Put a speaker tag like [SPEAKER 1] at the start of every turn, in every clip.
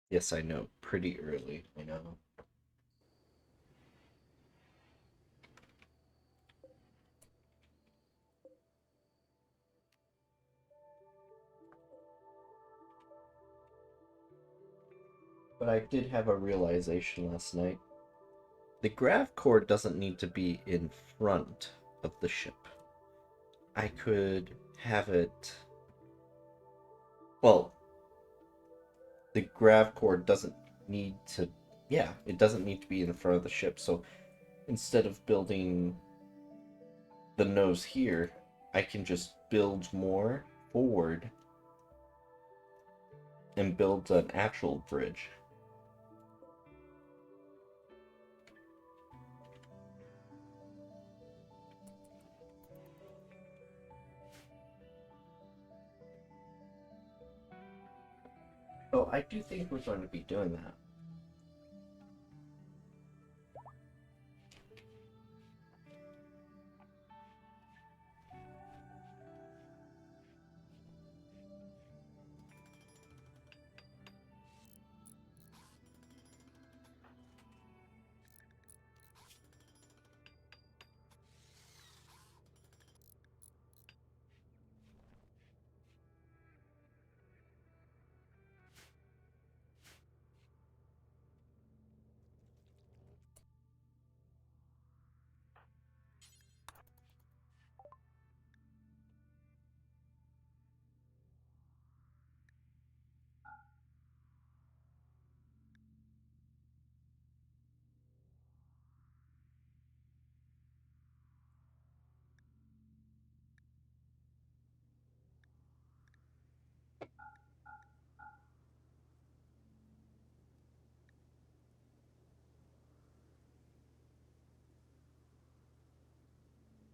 [SPEAKER 1] Yes, I know. Pretty early, I know. But I did have a realization last night. The grav core doesn't need to be in front of the ship. I could have it. Well, the grav core doesn't need to. Yeah, it doesn't need to be in front of the ship. So instead of building the nose here, I can just build more forward and build an actual bridge. Oh, I do think we're going to be doing that.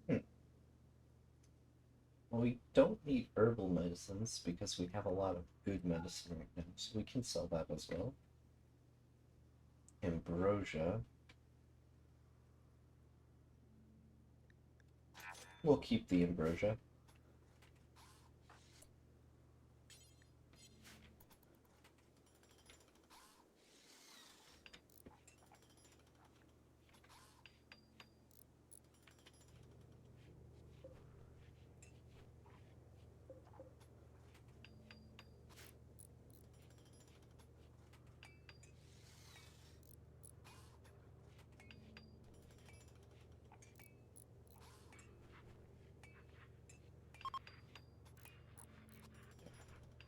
[SPEAKER 1] Hmm. Well, we don't need herbal medicines because we have a lot of good medicine right now, so we can sell that as well. Ambrosia. We'll keep the ambrosia.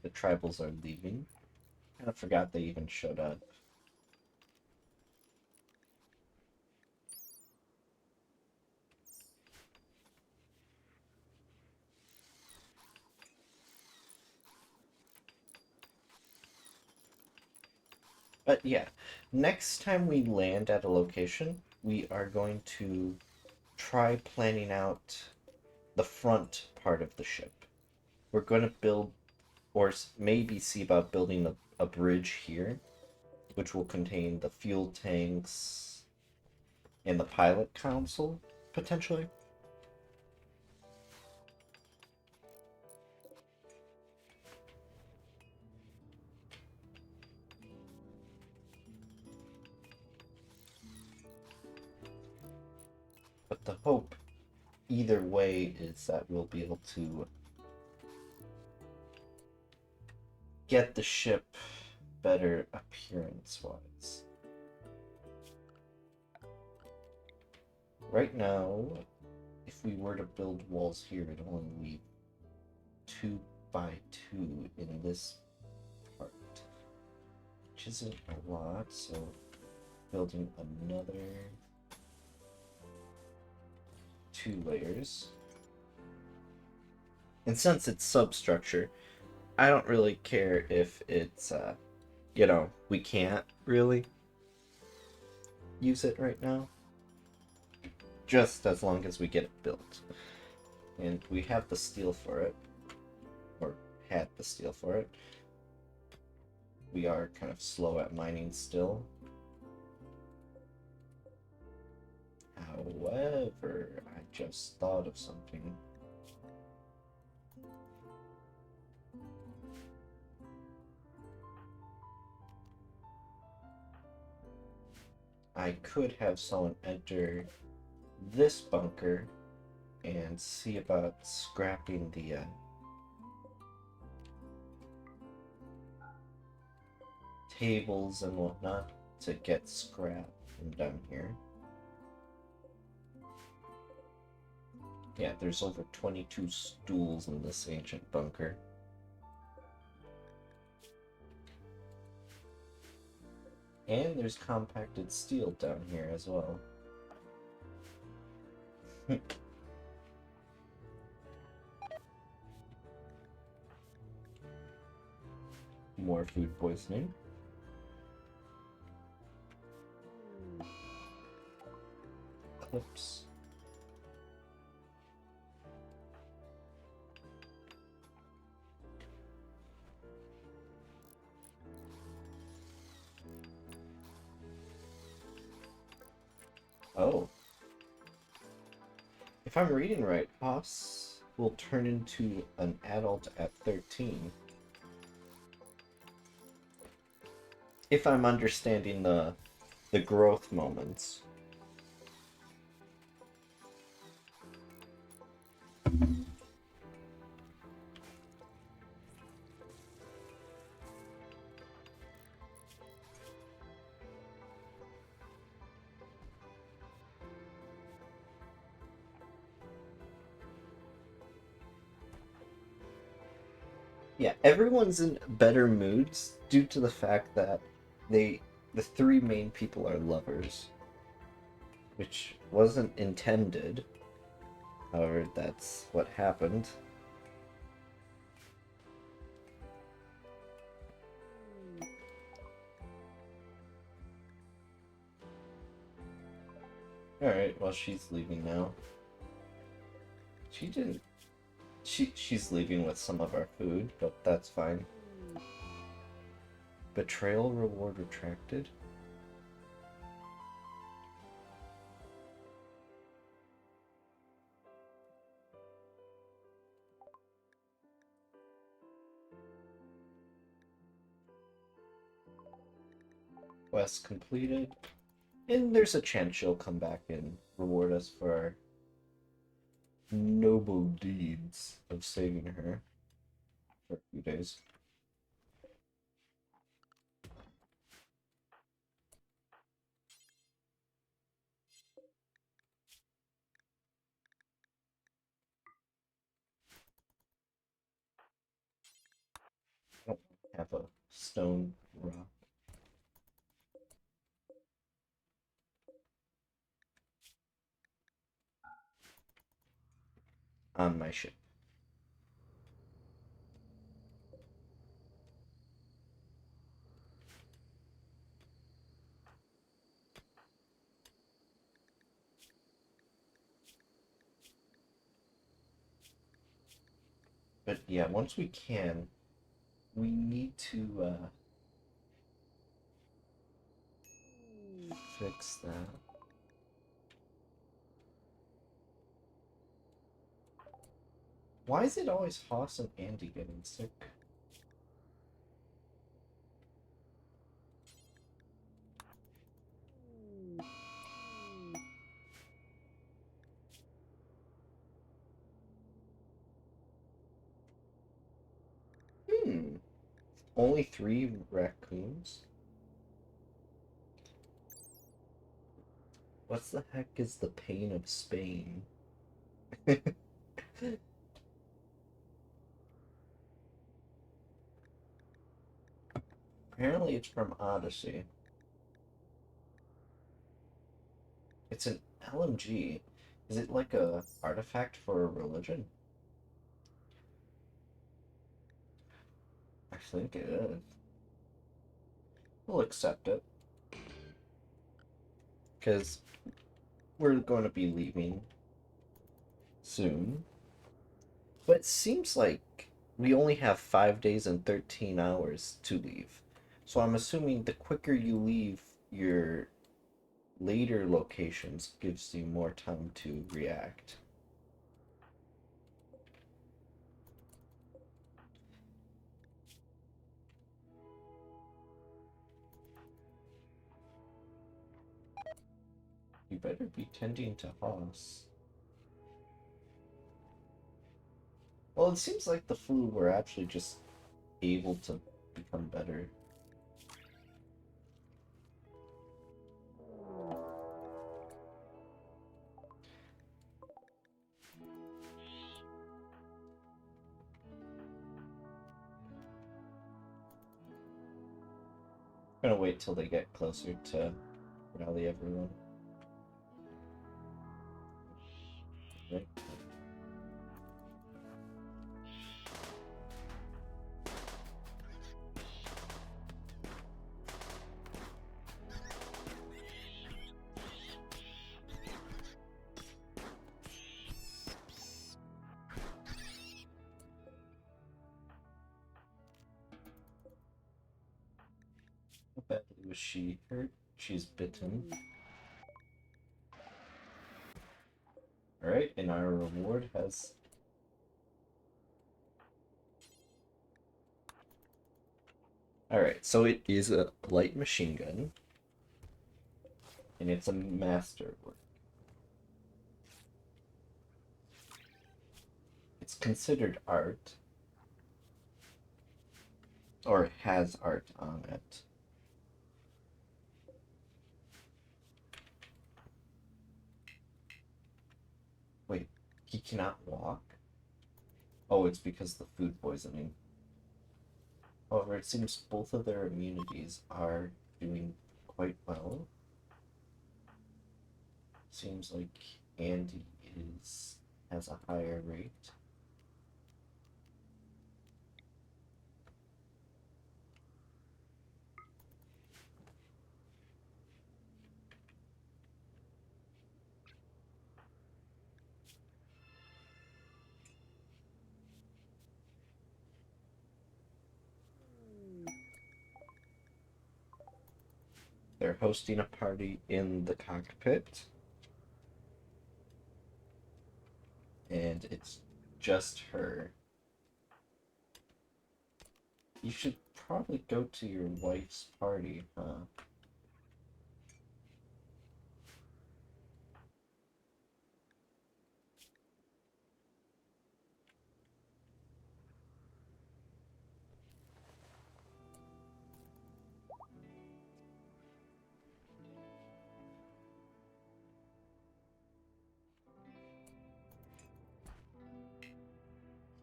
[SPEAKER 1] The tribals are leaving. Kind of forgot they even showed up. But yeah, next time we land at a location, we are going to try planning out the front part of the ship. We're going to build, or maybe see about building a bridge here, which will contain the fuel tanks and the pilot console, potentially. But the hope, either way, is that we'll be able to get the ship better appearance wise. Right now, if we were to build walls here, it'd only leave 2 by 2 in this part, which isn't a lot, so building another 2 layers. And since it's substructure, I don't really care if it's, we can't really use it right now, just as long as we get it built. And we have the steel for it, or had the steel for it. We are kind of slow at mining still. However, I just thought of something. I could have someone enter this bunker and see about scrapping the tables and whatnot to get scrap from down here. Yeah, there's over 22 stools in this ancient bunker. And there's compacted steel down here as well. More food poisoning. Clips. Oh. If I'm reading right, Haas will turn into an adult at 13. If I'm understanding the growth moments. Yeah, everyone's in better moods due to the fact that the three main people are lovers, which wasn't intended. However, that's what happened. Alright, well, she's leaving now. She didn't... She's leaving with some of our food, but that's fine. Betrayal reward retracted? Quest completed. And there's a chance she'll come back and reward us for our noble deeds of saving her for a few days. I don't have a stone rock. On my ship. But yeah, once we can, we need to fix that. Why is it always Haas and Andy getting sick? Hmm. Only 3 raccoons? What's the heck is the pain of Spain? Apparently it's from Odyssey. It's an LMG. Is it like a artifact for a religion? I think it is. We'll accept it. Because we're going to be leaving soon. But it seems like we only have 5 days and 13 hours to leave. So I'm assuming the quicker you leave your later locations gives you more time to react. You better be tending to Hoss. Well, it seems like the flu were actually just able to become better. I'm gonna wait till they get closer to rally everyone. Right? How badly was she hurt? She's bitten. Alright, and our reward has... Alright, so it is a light machine gun. And it's a masterwork. It's considered art. Or has art on it. Wait, he cannot walk? Oh, it's because of the food poisoning. However, it seems both of their immunities are doing quite well. Seems like Andy has a higher rate. They're hosting a party in the cockpit. And it's just her. You should probably go to your wife's party, huh?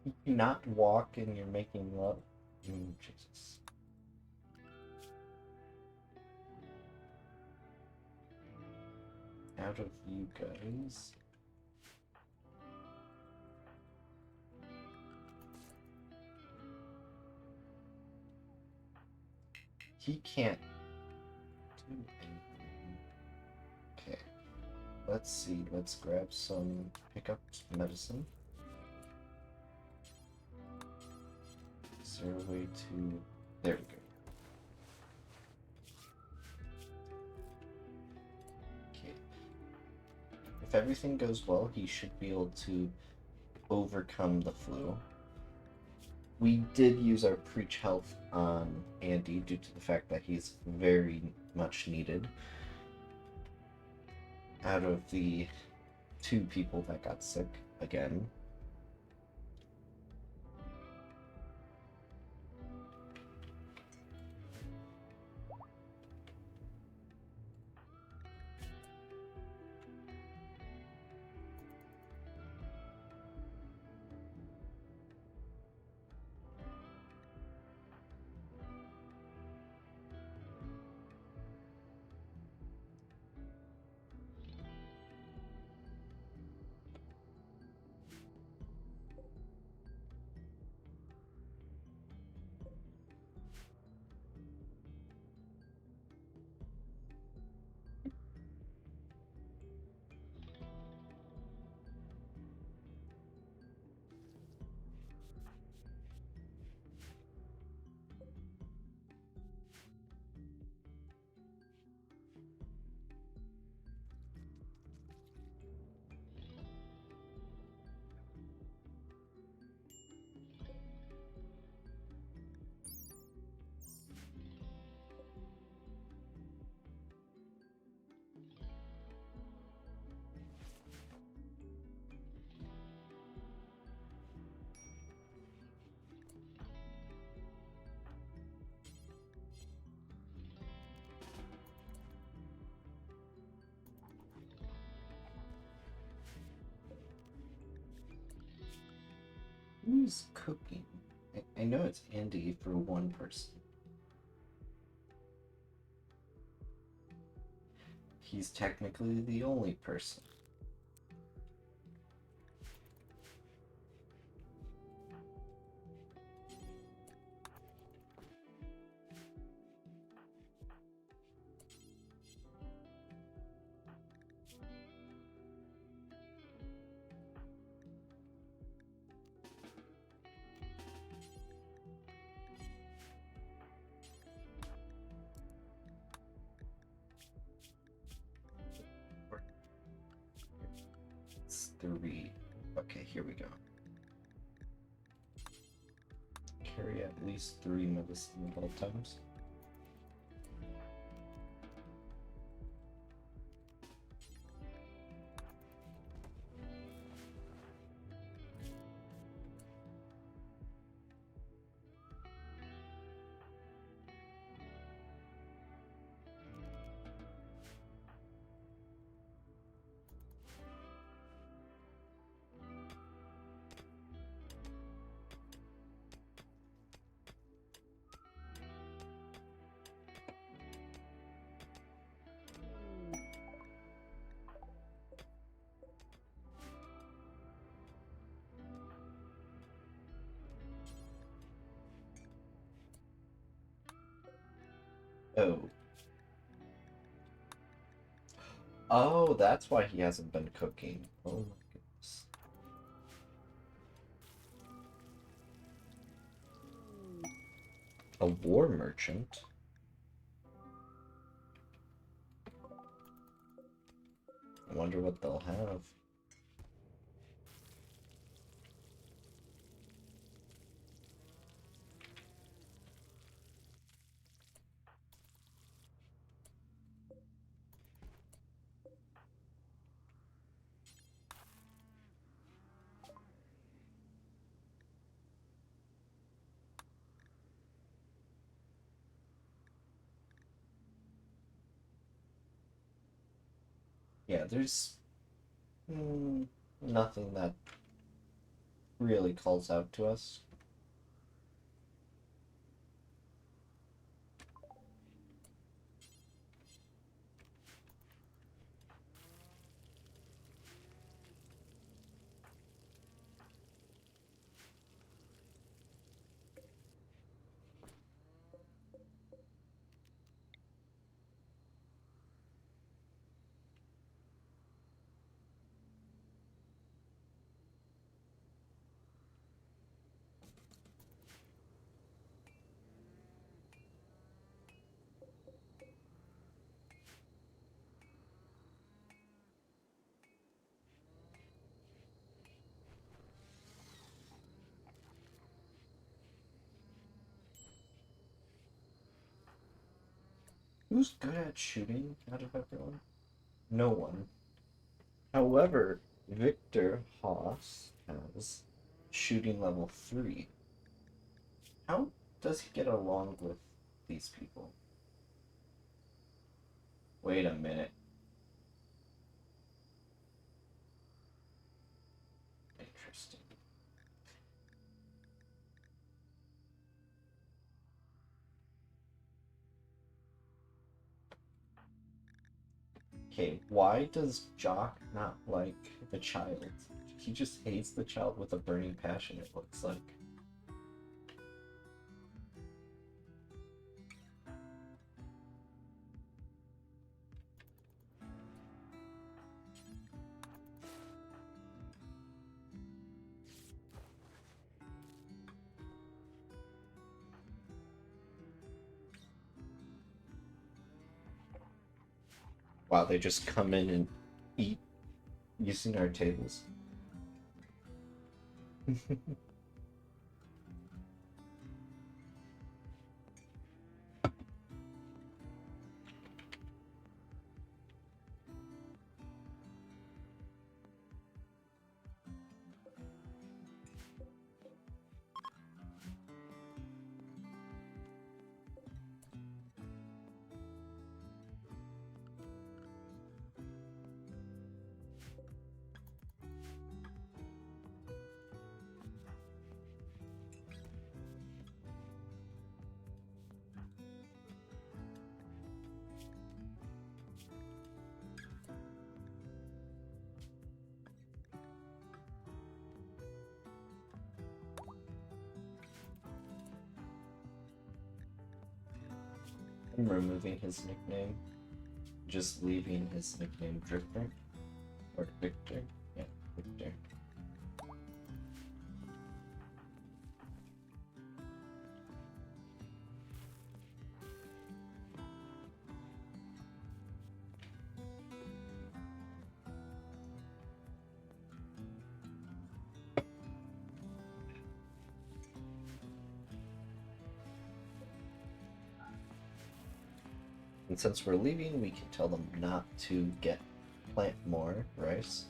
[SPEAKER 1] You cannot walk and you're making love? Jesus. Out of you guys. He can't do anything. Okay. Let's see. Let's grab some. Pick up medicine. Is there a way to. There we go. Okay. If everything goes well, he should be able to overcome the flu. We did use our preach health on Andy due to the fact that he's very much needed. Out of the 2 people that got sick again. Who's cooking? I know it's Andy for one person. He's technically the only person. It's 3. Okay, here we go. Carry at least 3 medicine at all times. Oh. Oh, that's why he hasn't been cooking. Oh my goodness. A war merchant? I wonder what they'll have. Yeah, there's nothing that really calls out to us. Who's good at shooting out of everyone? No one. However, Victor Haas has shooting level 3. How does he get along with these people? Wait a minute. Interesting. Okay, why does Jock not like the child? He just hates the child with a burning passion, it looks like. Wow, they just come in and eat using our tables. I'm removing his nickname. Just leaving his nickname Drifter. Or Victor. Yeah, Victor. And since we're leaving, we can tell them not to plant more rice.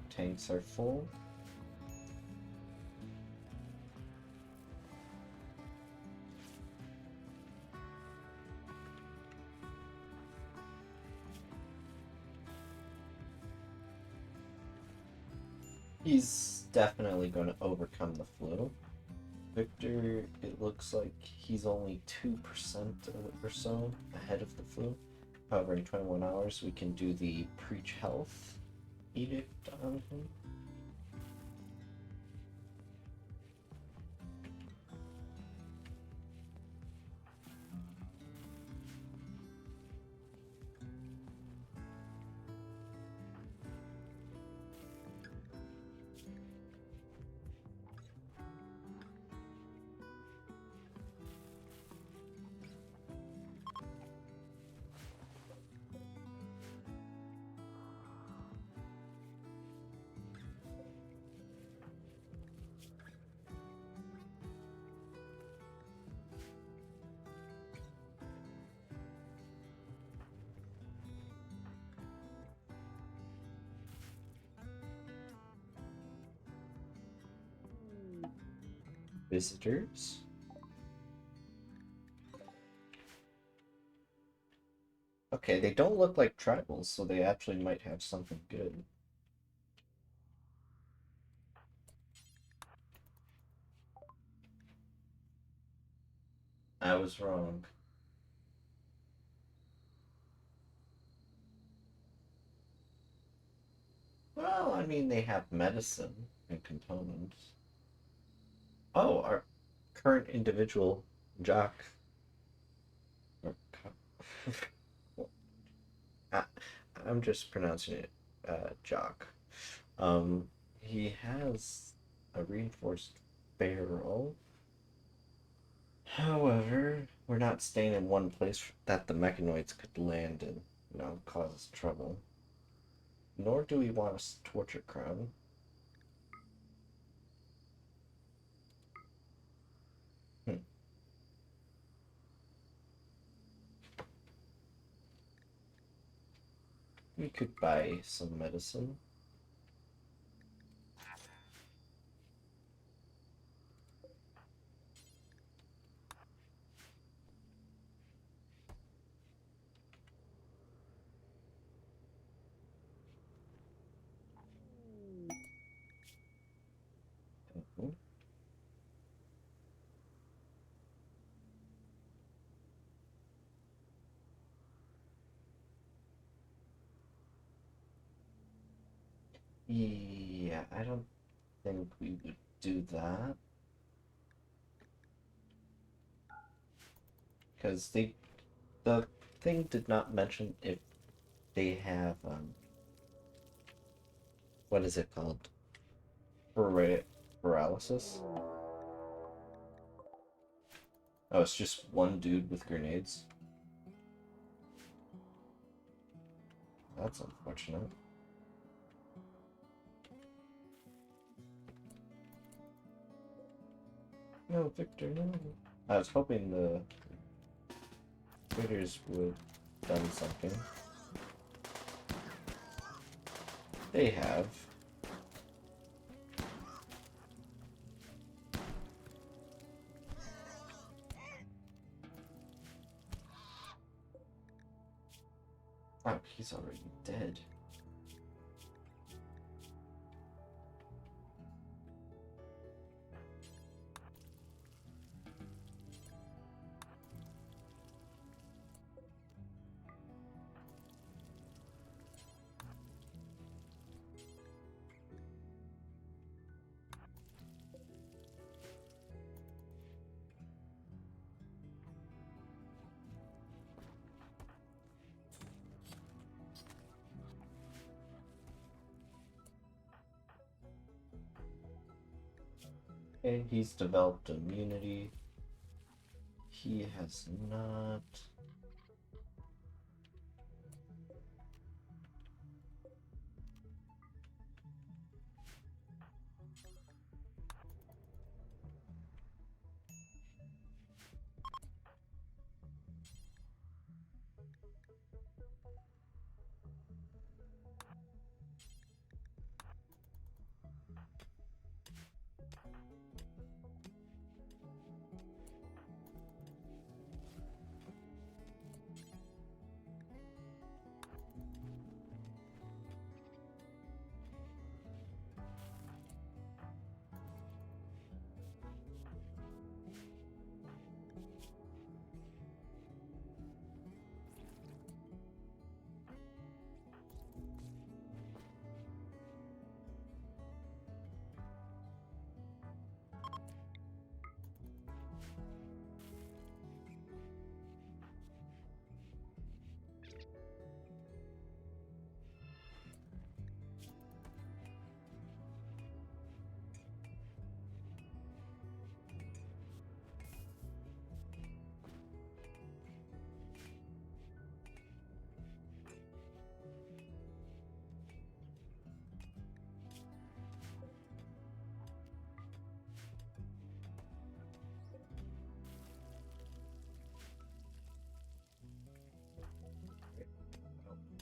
[SPEAKER 1] Tanks are full. He's definitely going to overcome the flu. Victor, it looks like he's only 2% or so ahead of the flu. However, in 21 hours, we can do the Preach Health edict on him. Visitors. Okay, they don't look like tribals, so they actually might have something good. I was wrong. Well, I mean, they have medicine and components. Oh, our current individual, Jock. Or I, I'm just pronouncing it Jock. He has a reinforced barrel. However, we're not staying in one place that the mechanoids could land and, cause us trouble. Nor do we want a torture crown. Hmm. We could buy some medicine. Mhm. Yeah, I don't think we would do that. Because the thing did not mention if they have, what is it called? Paralysis? Oh, it's just one dude with grenades. That's unfortunate. No, Victor, no. I was hoping the critters would have done something. They have. Oh, he's already dead. And he's developed immunity. He has not.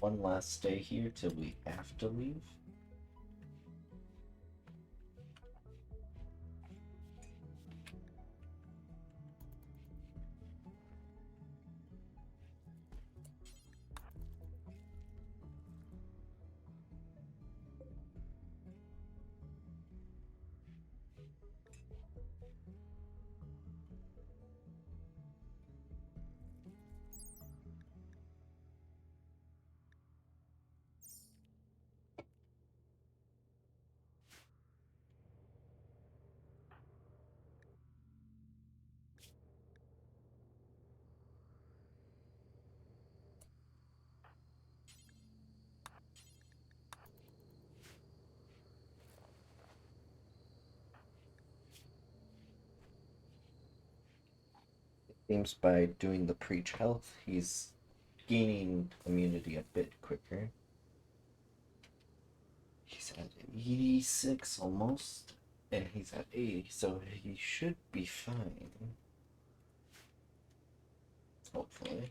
[SPEAKER 1] One last stay here till we have to leave. It seems by doing the preach health, he's gaining immunity a bit quicker. He's at 86 almost, and he's at 80, so he should be fine. Hopefully.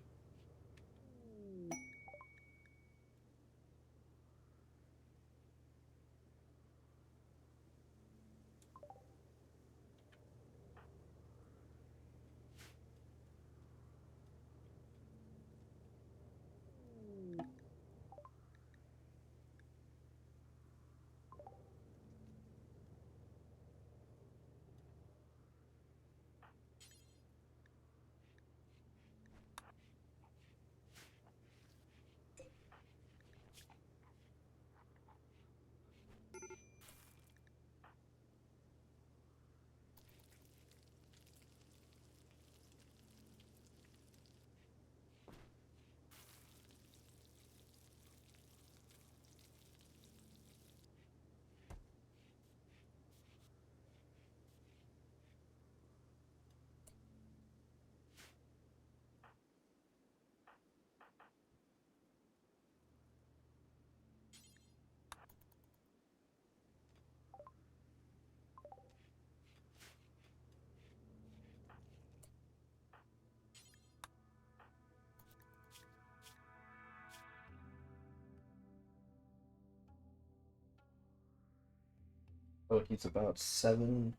[SPEAKER 1] Oh, he's about 7%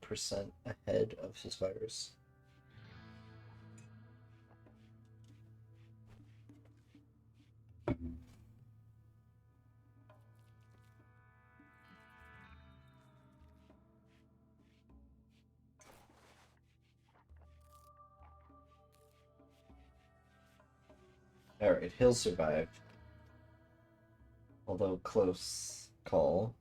[SPEAKER 1] ahead of his virus. Alright, he'll survive. Although close call.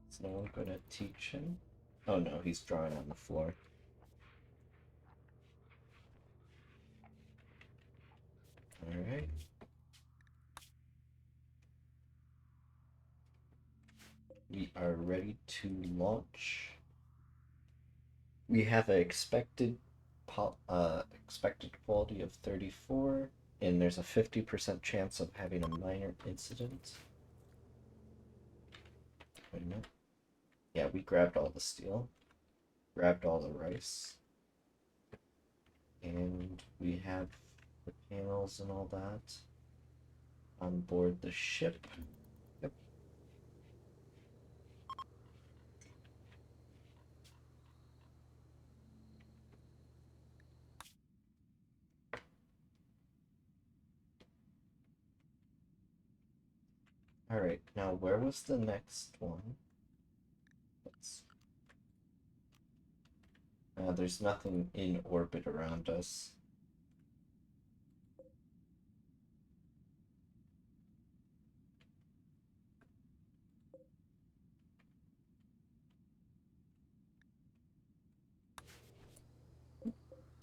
[SPEAKER 1] So I'm gonna teach him. Oh no, he's drawing on the floor. Alright. We are ready to launch. We have an expected quality of 34, and there's a 50% chance of having a minor incident. Wait a minute. Yeah, we grabbed all the steel, grabbed all the rice, and we have the panels and all that on board the ship. Yep. Alright, now where was the next one? There's nothing in orbit around us.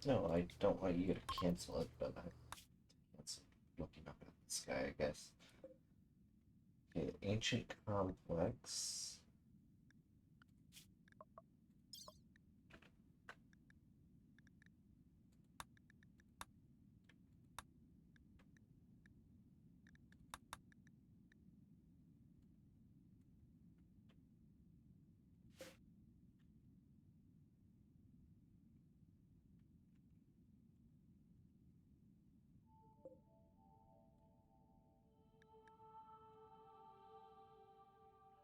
[SPEAKER 1] No, I don't want you to cancel it, but I cancel looking up at the sky, I guess. Okay, ancient complex.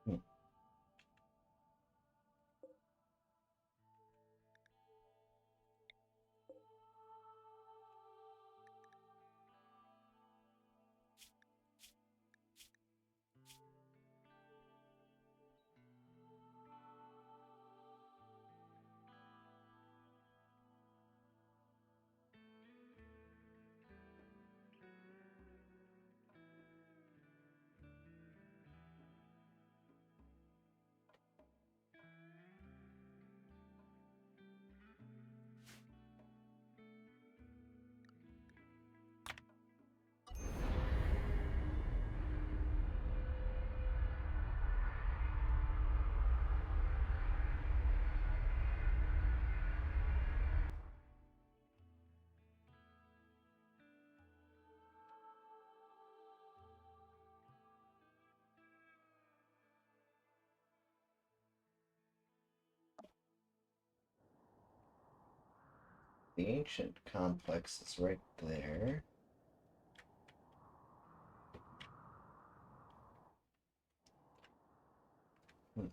[SPEAKER 1] Hmm. The ancient complex is right there. Hmm.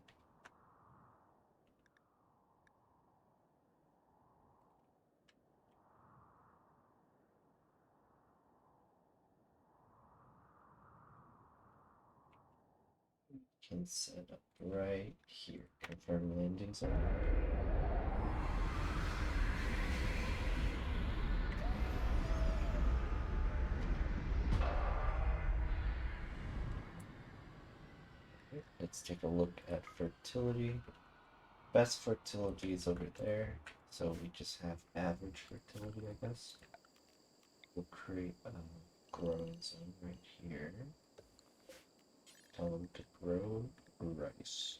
[SPEAKER 1] Can set up right here. Confirm landing zone. Let's take a look at fertility. Best fertility is over there, so we just have average fertility, I guess. We'll create a growing zone right here. Tell them to grow rice.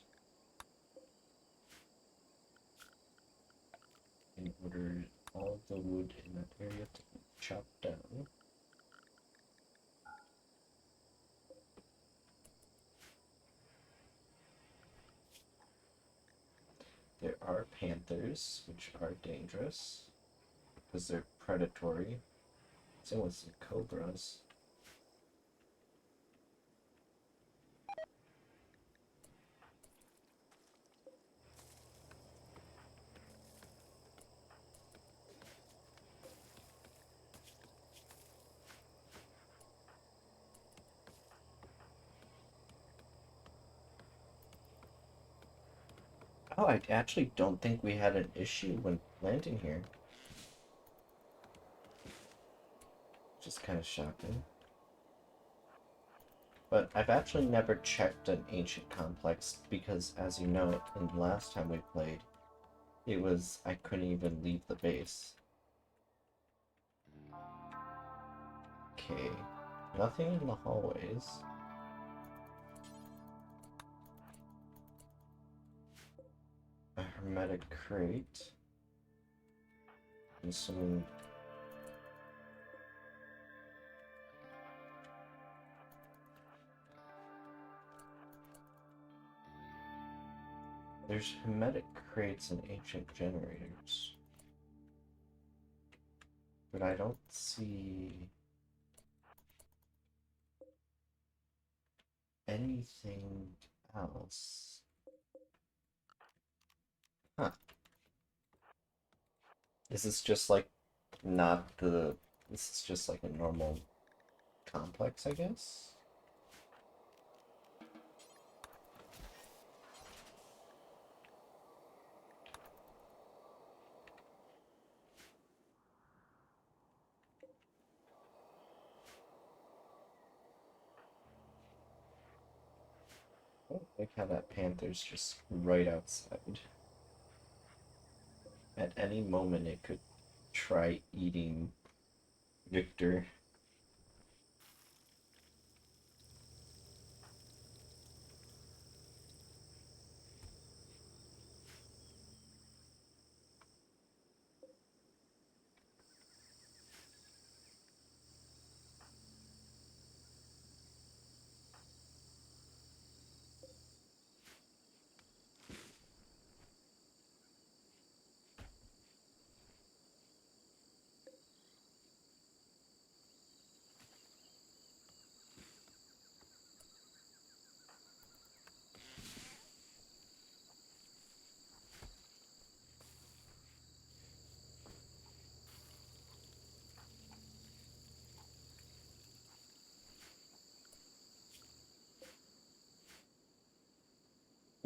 [SPEAKER 1] In order all the wood in that area to be chopped down. There are panthers, which are dangerous because they're predatory. So with some cobras. Oh, I actually don't think we had an issue when landing here. Which is kind of shocking. But I've actually never checked an ancient complex because, as you know, in the last time we played, It was, I couldn't even leave the base. Okay, nothing in the hallways. A hermetic crate. And some... There's hermetic crates and ancient generators. But I don't see anything else. Huh. This is just like not the... This is just like a normal complex, I guess? Oh, like how that panther's just right outside. At any moment it could try eating Victor.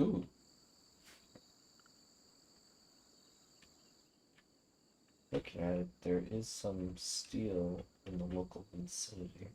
[SPEAKER 1] Ooh, looking at it, there is some steel in the local vicinity.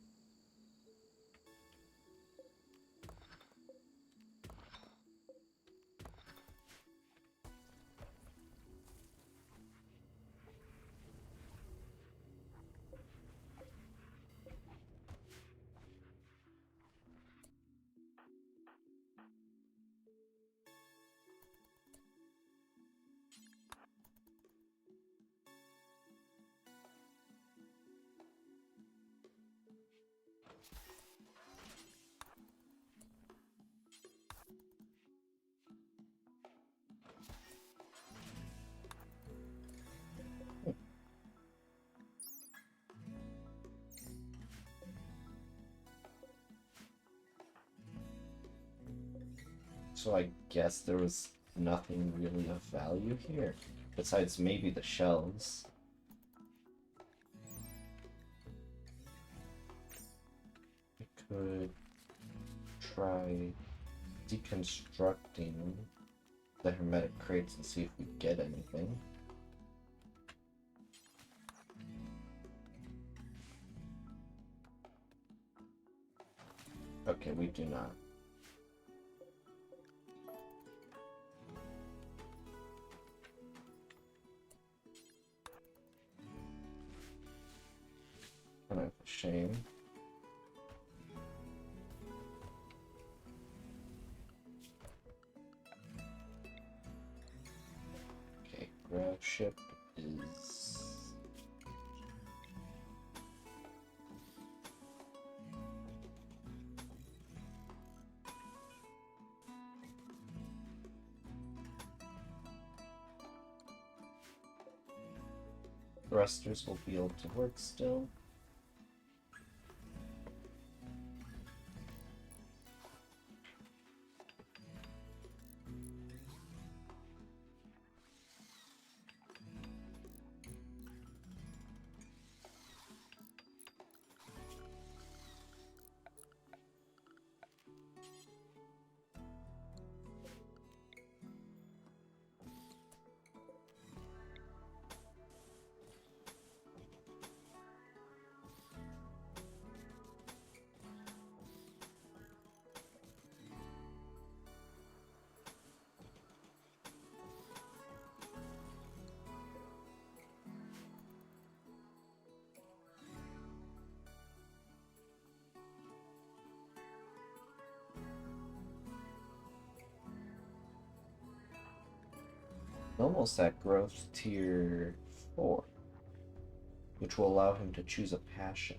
[SPEAKER 1] So I guess there was nothing really of value here, besides maybe the shells. I could try deconstructing the hermetic crates and see if we get anything. Okay, we do not. Kind of a shame. Okay, Gravship is... Thrusters will be able to work still. almost at growth tier 4, which will allow him to choose a passion.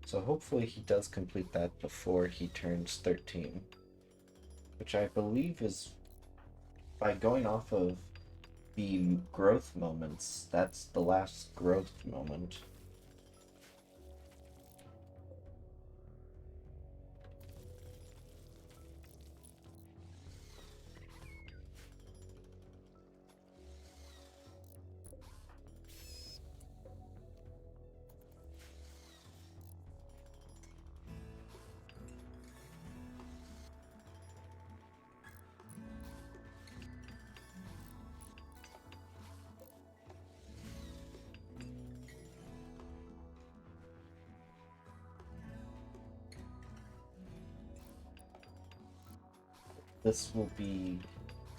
[SPEAKER 1] So hopefully he does complete that before he turns 13, which I believe is, by going off of the growth moments, that's the last growth moment. This will be,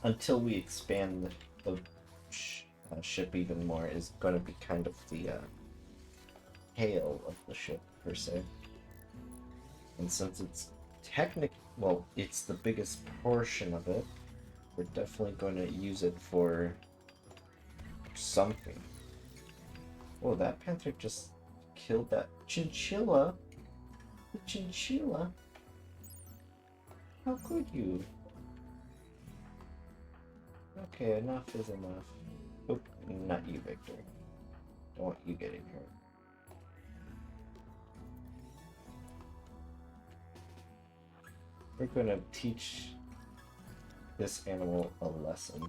[SPEAKER 1] until we expand the ship even more, is going to be kind of the tail of the ship, per se. And since it's well, it's the biggest portion of it, we're definitely going to use it for something. Oh, that panther just killed that chinchilla. The chinchilla? How could you? Okay, enough is enough. Oop, not you, Victor. Don't want you getting hurt. We're gonna teach this animal a lesson.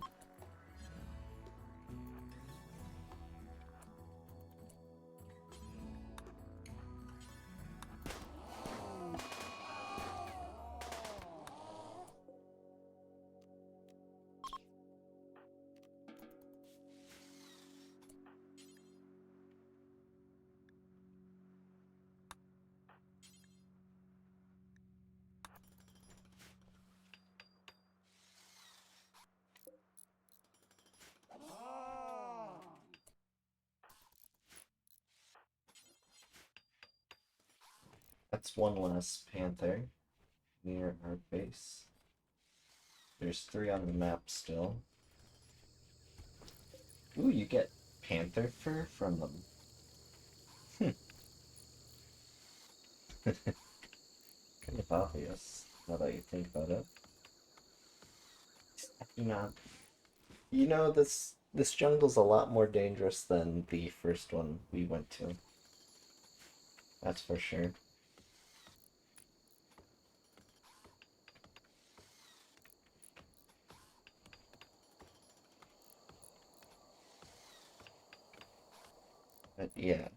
[SPEAKER 1] That's one less panther near our base. There's 3 on the map still. Ooh, you get panther fur from them. Kind of obvious, now that you think about it. You know, this jungle's a lot more dangerous than the first one we went to. That's for sure. But yeah,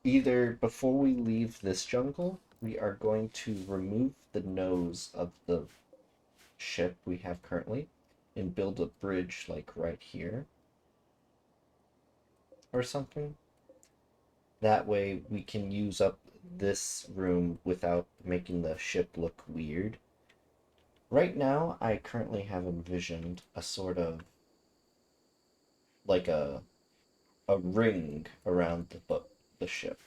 [SPEAKER 1] either before we leave this jungle, we are going to remove the nose of the ship we have currently and build a bridge like right here or something. That way we can use up this room without making the ship look weird. Right now, I currently have envisioned a sort of like a ring around the ship,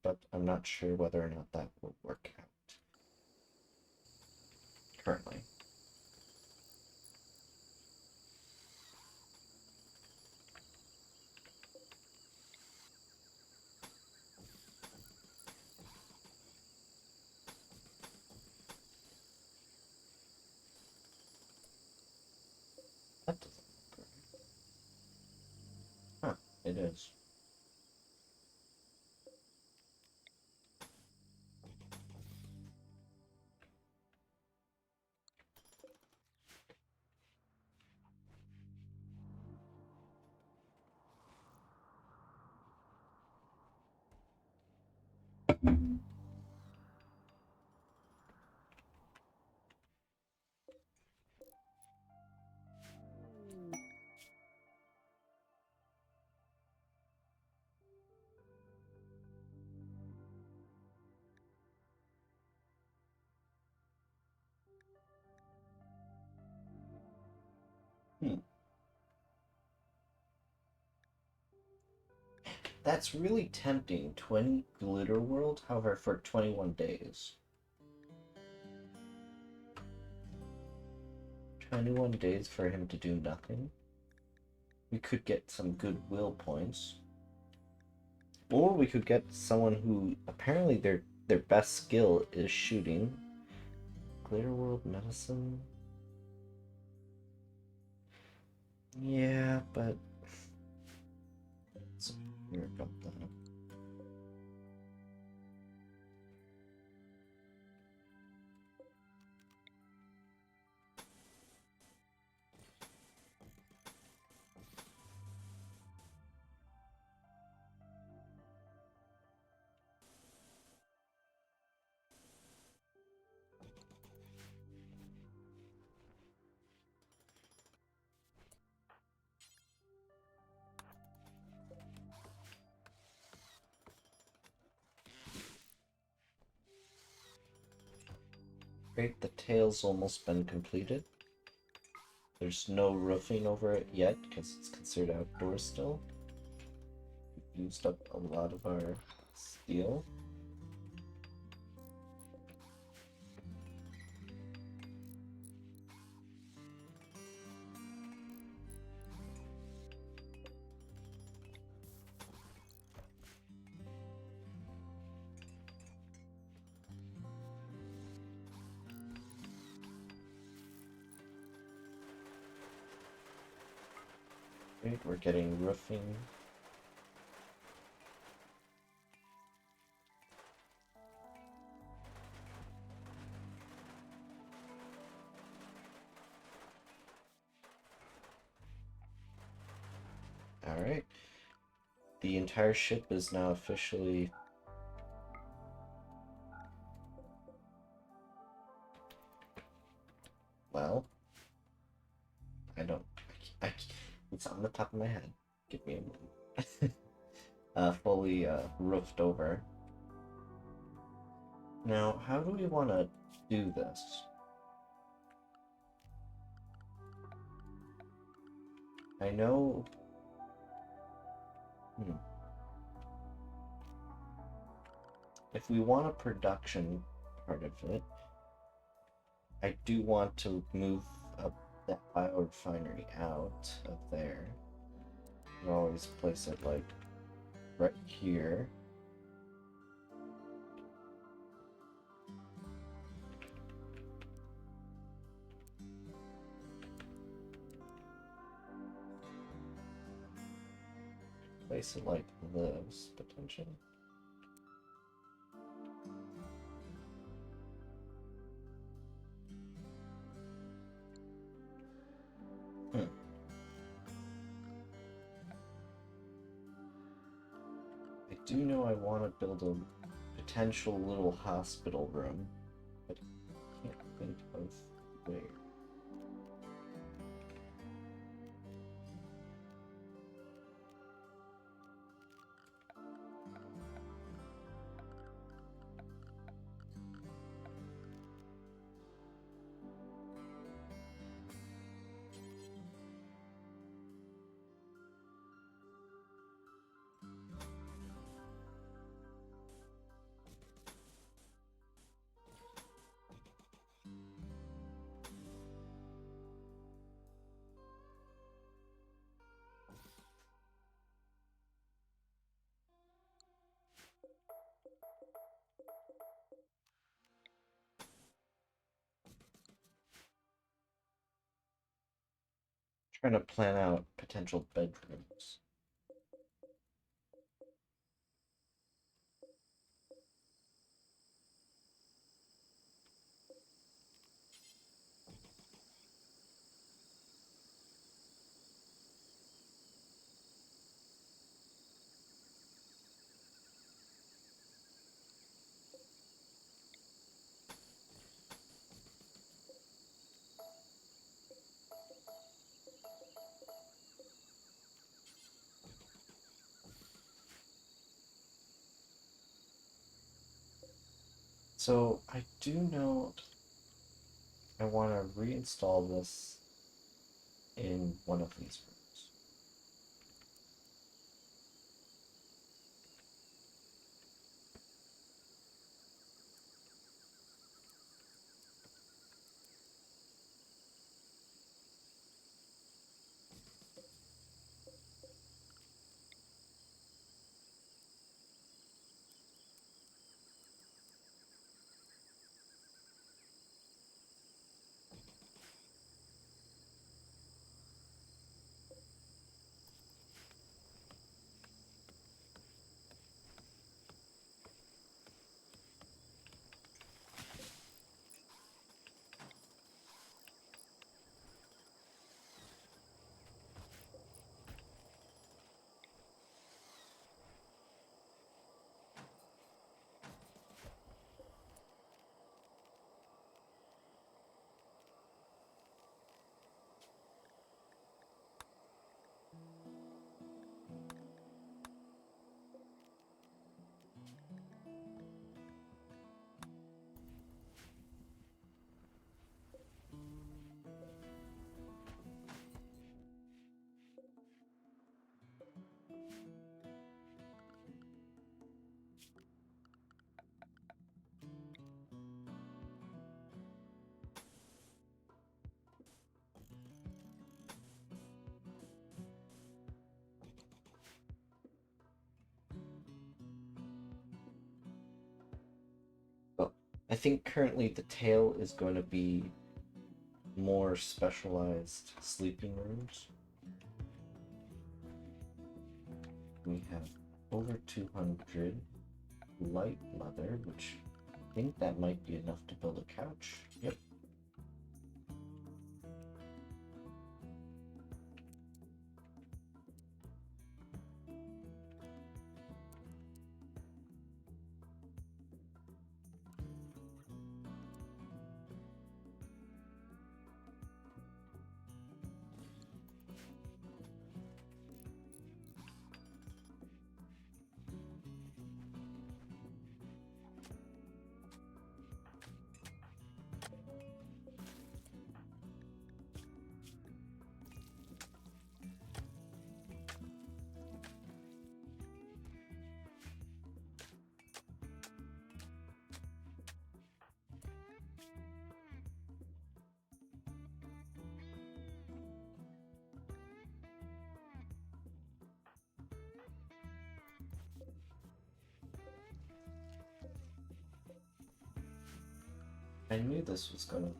[SPEAKER 1] but I'm not sure whether or not that will work out currently. That doesn't look right. Huh, it is. Hmm. That's really tempting. 20 glitter world, however, for 21 days. 21 days for him to do nothing. We could get some goodwill points. Or we could get someone who apparently their best skill is shooting. Glitter World Medicine. Yeah, but it's here about that. Great, the tail's almost been completed. There's no roofing over it yet because it's considered outdoors still. We've used up a lot of our steel. Great, we're getting roofing. Alright. The entire ship is now officially... Well... I don't... it's on the top of my head. Give me a moment. Fully roofed over. Now, how do we want to do this? I know... If we want a production part of it, I do want to move that biorefinery out of there. You always place it like right here. Place it like this, potentially. I do know I want to build a potential little hospital room, but I can't think of where. Trying to plan out potential bedrooms. So I do know I want to reinstall this in one of these rooms. I think currently the tail is going to be more specialized sleeping rooms. We have over 200 light leather, which I think that might be enough to build a couch. Yep. I knew this was going to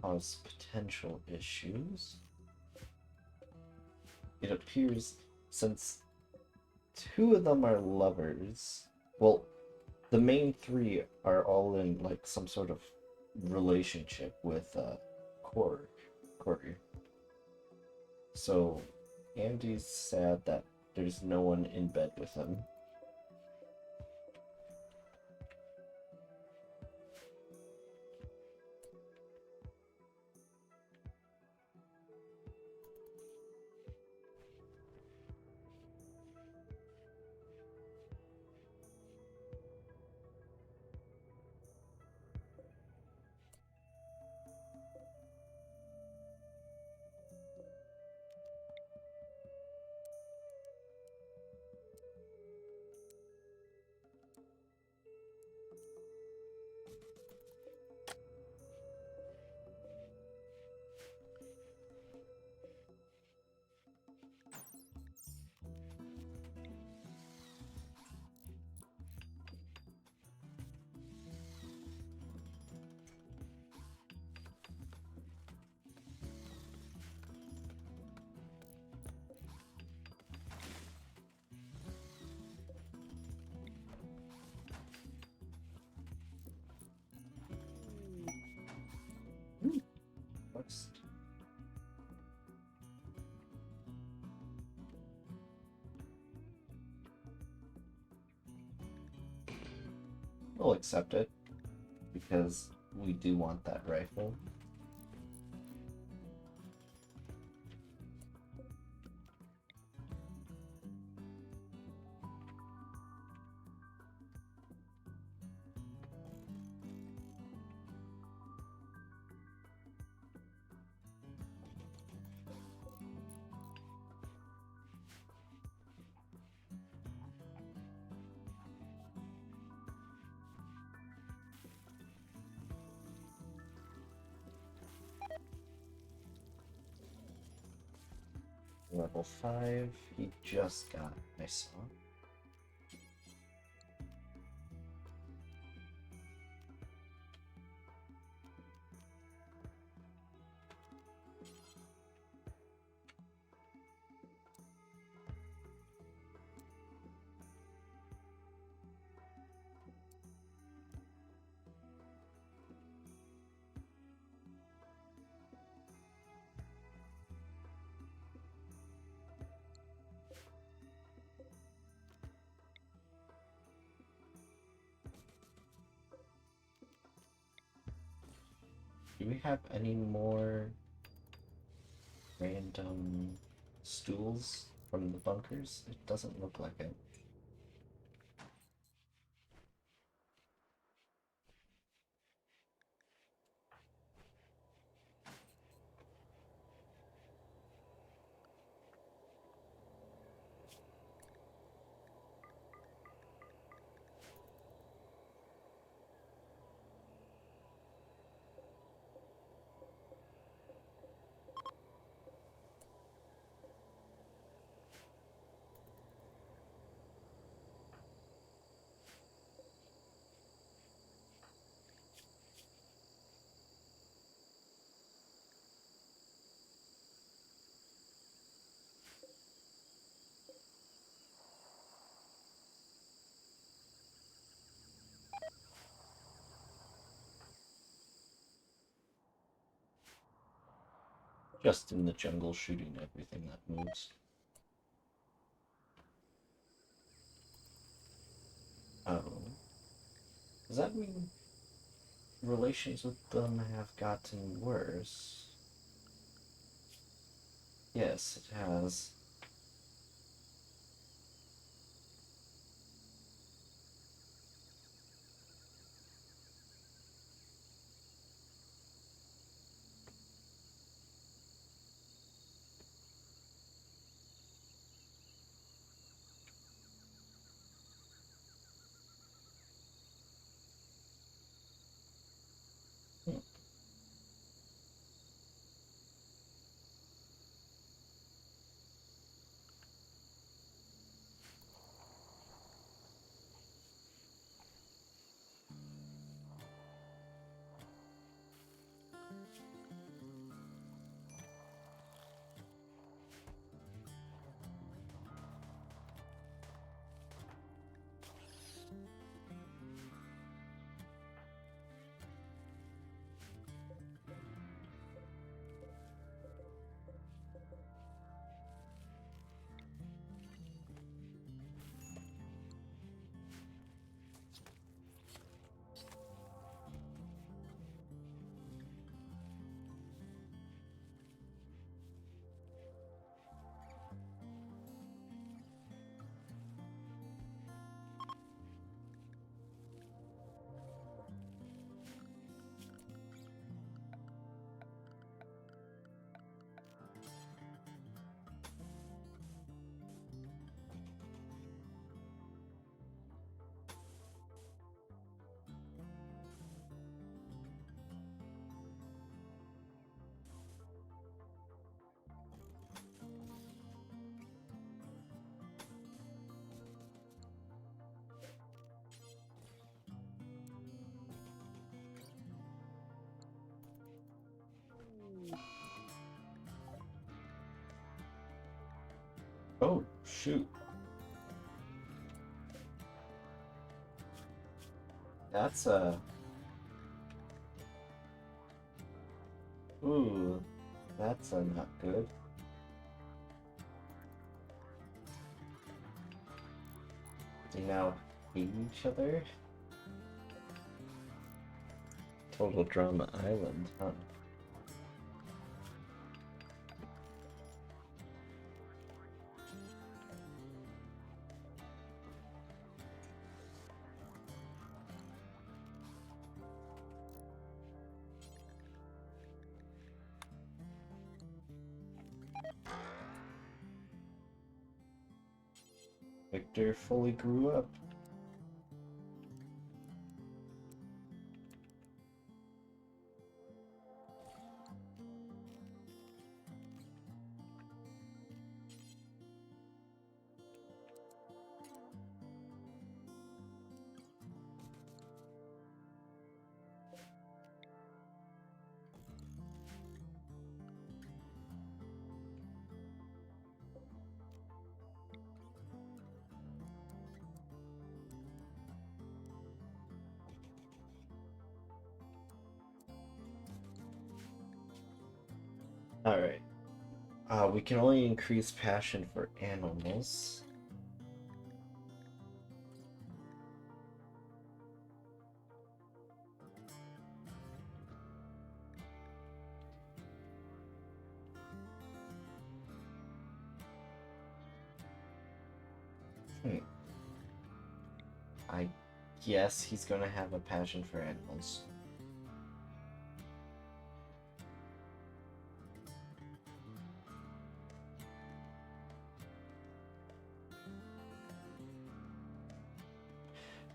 [SPEAKER 1] cause potential issues. It appears since two of them are lovers, well, the main three are all in like some sort of relationship with Corey. So Andy's sad that there's no one in bed with him. What's We'll accept it because we do want that rifle. Level 5, he just got, I saw. Do we have any more random stools from the bunkers? It doesn't look like it. Just in the jungle shooting everything that moves. Oh. Does that mean relations with them have gotten worse? Yes, it has. Hmm. Oh, shoot. That's a... Ooh, that's not good. They now hate each other? Total Drama Island, huh? Victor fully grew up. Alright. We can only increase passion for animals. Hmm. I guess he's gonna have a passion for animals.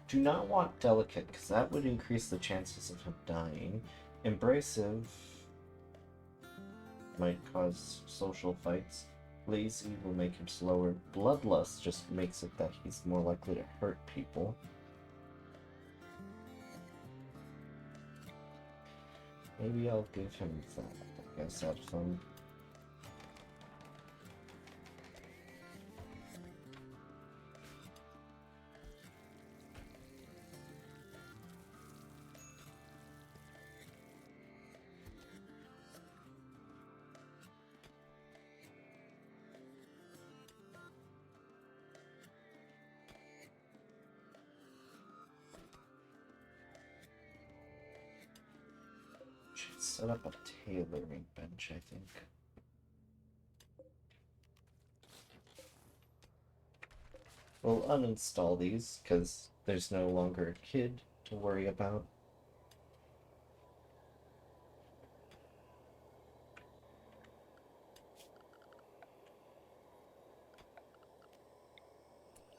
[SPEAKER 1] Do not want delicate, because that would increase the chances of him dying. Embracive might cause social fights. Lazy will make him slower. Bloodlust just makes it that he's more likely to hurt people. Maybe I'll give him that. I guess have fun. Should set up a tailoring bench, I think. We'll uninstall these, because there's no longer a kid to worry about.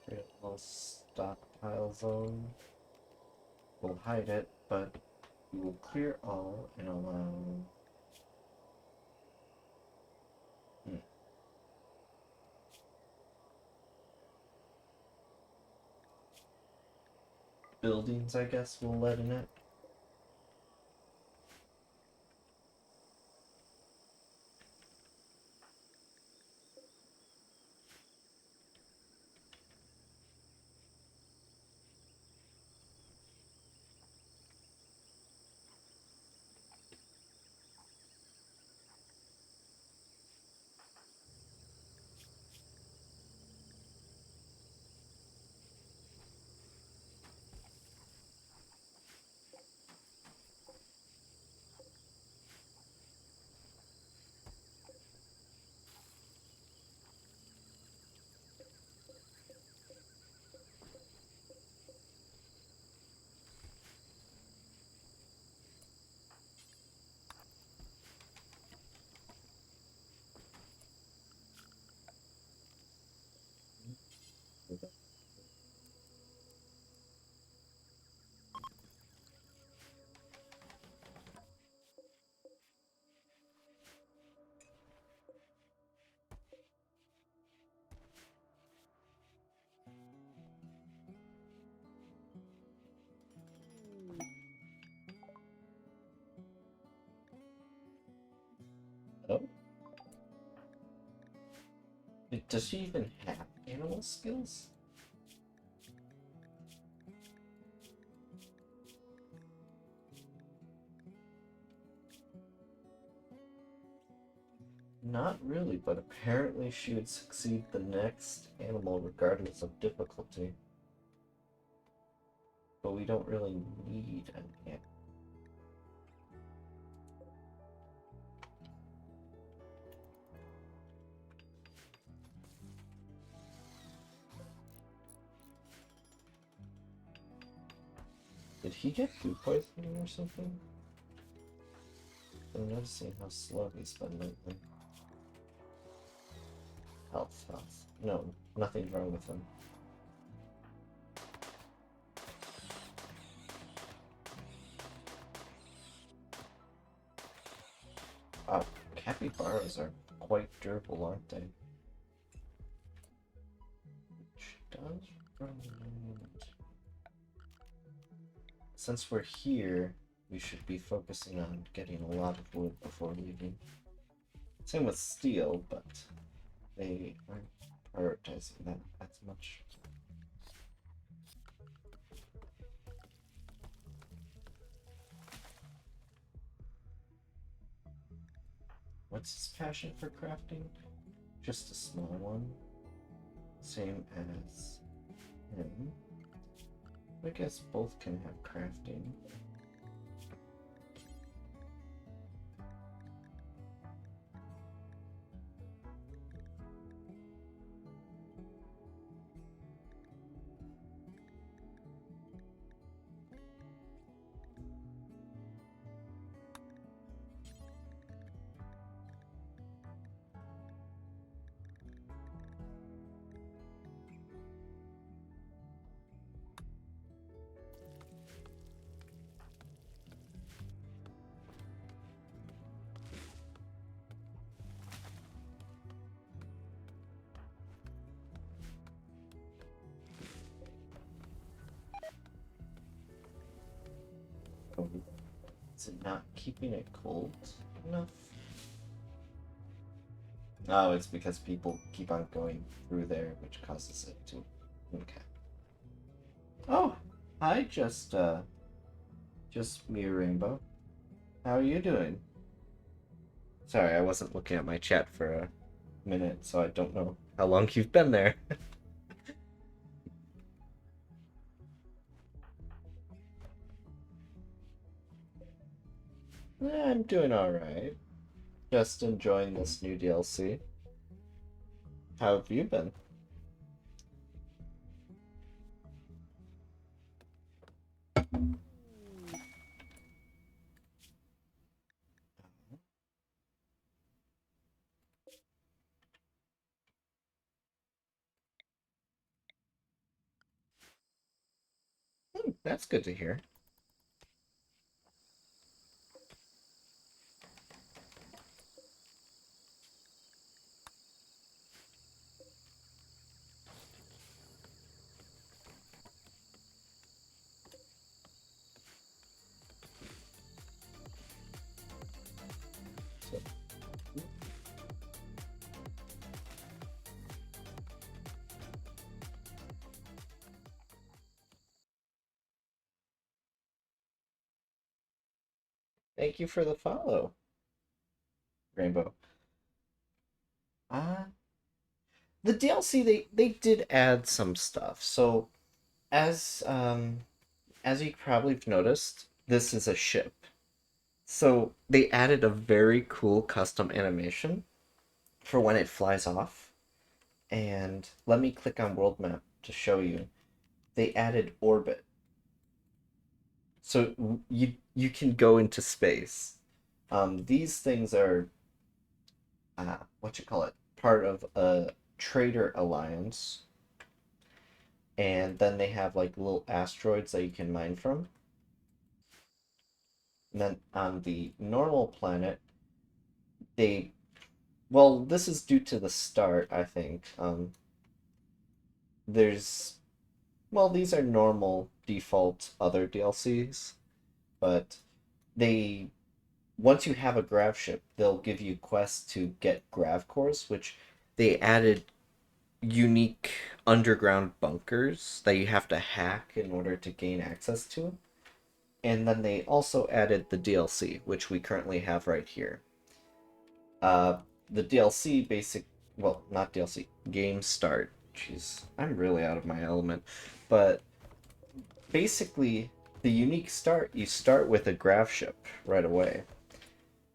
[SPEAKER 1] Create a little stockpile zone. We'll hide it, but we will clear all and allow... buildings, I guess, we'll let in it. Oh. Does she even have animal skills? Not really, but apparently she would succeed the next animal regardless of difficulty. But we don't really need an animal. Did he get food poisoning or something? I'm noticing how slow he's been lately. Health. No, nothing's wrong with him. Capybaras are quite durable, aren't they? Which does remind... Since we're here, we should be focusing on getting a lot of wood before leaving. Same with steel, but they aren't prioritizing that as much. What's his passion for crafting? Just a small one. Same as him. I guess both can have crafting. Is it not keeping it cold enough? Oh, it's because people keep on going through there, which causes it to... Okay. Oh, hi, just me, Rainbow. How are you doing? Sorry, I wasn't looking at my chat for a minute, so I don't know how long you've been there. I'm doing alright. Just enjoying this new DLC. How have you been? That's good to hear. So, thank you for the follow, Rainbow. Uh, the DLC they did add some stuff. So as as you probably have noticed, this is a ship. So they added a very cool custom animation for when it flies off. And let me click on world map to show you. They added orbit. So you can go into space. These things are what you call it, part of a trader alliance, and then they have like little asteroids that you can mine from. And then on the normal planet, they well, this is due to the start, I think. There's well, these are normal default other DLCs, but they once you have a grav ship, they'll give you quests to get grav cores, which they added unique underground bunkers that you have to hack in order to gain access to. And then they also added the DLC, which we currently have right here. Uh, the DLC well, not DLC, game start. Jeez, I'm really out of my element. But basically, the unique start, you start with a grav ship right away.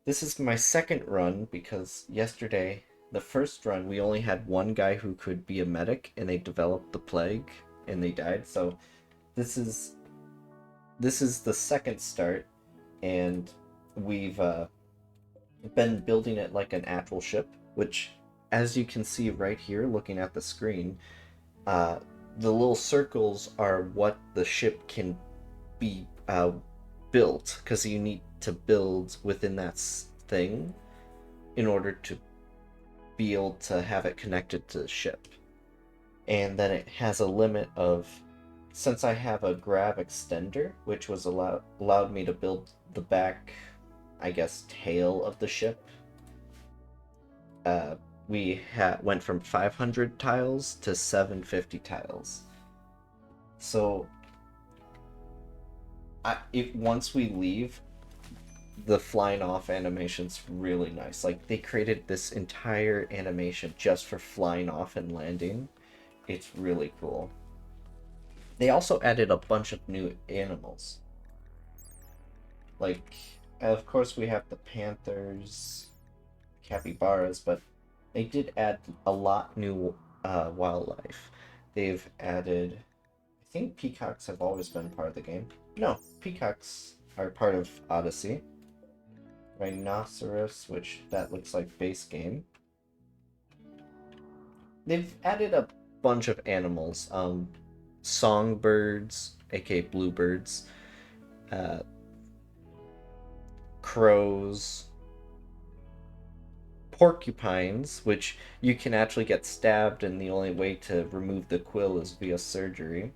[SPEAKER 1] This is my second run because yesterday, the first run, we only had one guy who could be a medic and they developed the plague and they died. So this is this is the second start and we've been building it like an actual ship, which as you can see right here looking at the screen, uh, the little circles are what the ship can be built because you need to build within that thing in order to be able to have it connected to the ship. And then it has a limit of, since I have a grav extender, which was allowed me to build the back, I guess, tail of the ship. Uh, we went from 500 tiles to 750 tiles. So if once we leave, the flying off animation's really nice. Like they created this entire animation just for flying off and landing. It's really cool. They also added a bunch of new animals. Like, of course, we have the panthers, capybaras, but they did add a lot new wildlife. They've added, I think peacocks have always been part of the game. No, peacocks are part of Odyssey. Rhinoceros, which that looks like base game. They've added a bunch of animals. Songbirds, aka bluebirds, uh, crows, porcupines, which you can actually get stabbed, and the only way to remove the quill is via surgery.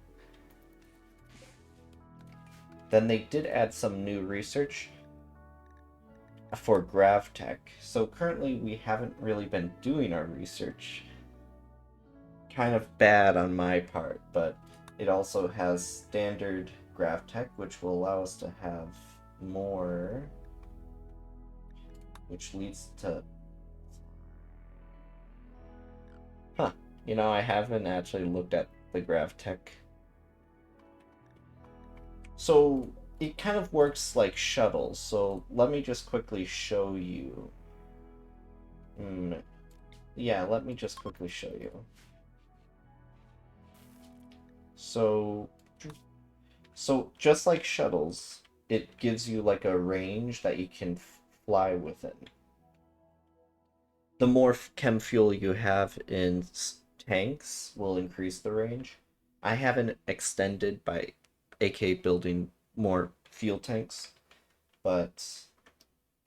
[SPEAKER 1] Then they did add some new research for gravtech. So currently we haven't really been doing our research. Kind of bad on my part, but it also has standard gravtech, which will allow us to have more, which leads to huh. I haven't actually looked at the gravtech. So it kind of works like shuttles. So let me just quickly show you. Mm, yeah, let me just quickly show you. So, so just like shuttles, it gives you like a range that you can fly within. The more chem fuel you have in tanks will increase the range. I haven't extended by AK building more fuel tanks, but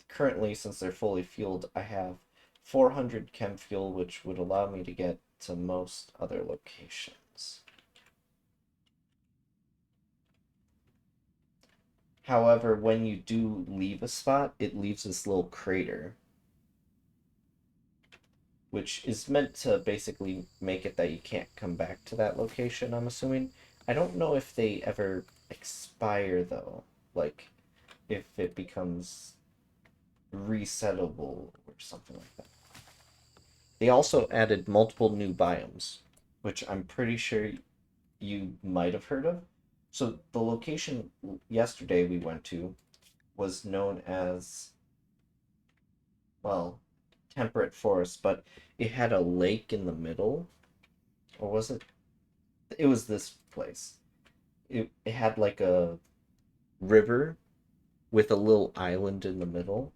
[SPEAKER 1] currently, since they're fully fueled, I have 400 chem fuel, which would allow me to get to most other locations. However, when you do leave a spot, it leaves this little crater, which is meant to basically make it that you can't come back to that location, I'm assuming. I don't know if they ever expire, though. Like, if it becomes resettable or something like that. They also added multiple new biomes, which I'm pretty sure you might have heard of. So the location yesterday we went to was known as, well, temperate forest, but it had a lake in the middle, or was it? It was this place. It had like a river with a little island in the middle,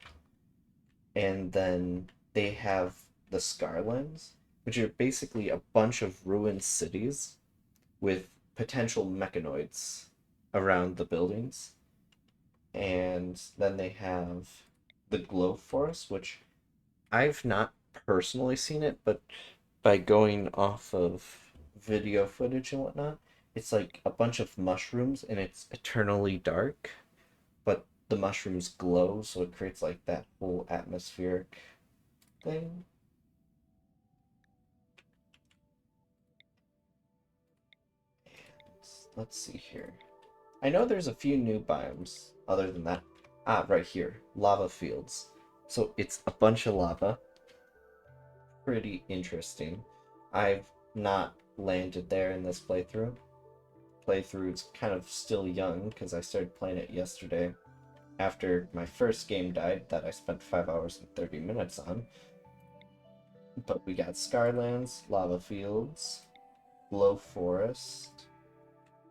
[SPEAKER 1] and then they have the Scarlands, which are basically a bunch of ruined cities with potential mechanoids around the buildings. And then they have the Glow Forest, which I've not personally seen it, but by going off of video footage and whatnot, it's like a bunch of mushrooms and it's eternally dark, but the mushrooms glow, so it creates like that whole atmospheric thing. And let's see here. I know there's a few new biomes other than that. Ah, right here, lava fields. So it's a bunch of lava. Pretty interesting. I've not landed there in this playthrough. Playthrough's kind of still young because I started playing it yesterday after my first game died that I spent 5 hours and 30 minutes on. But we got Scarlands, lava fields, glow forest.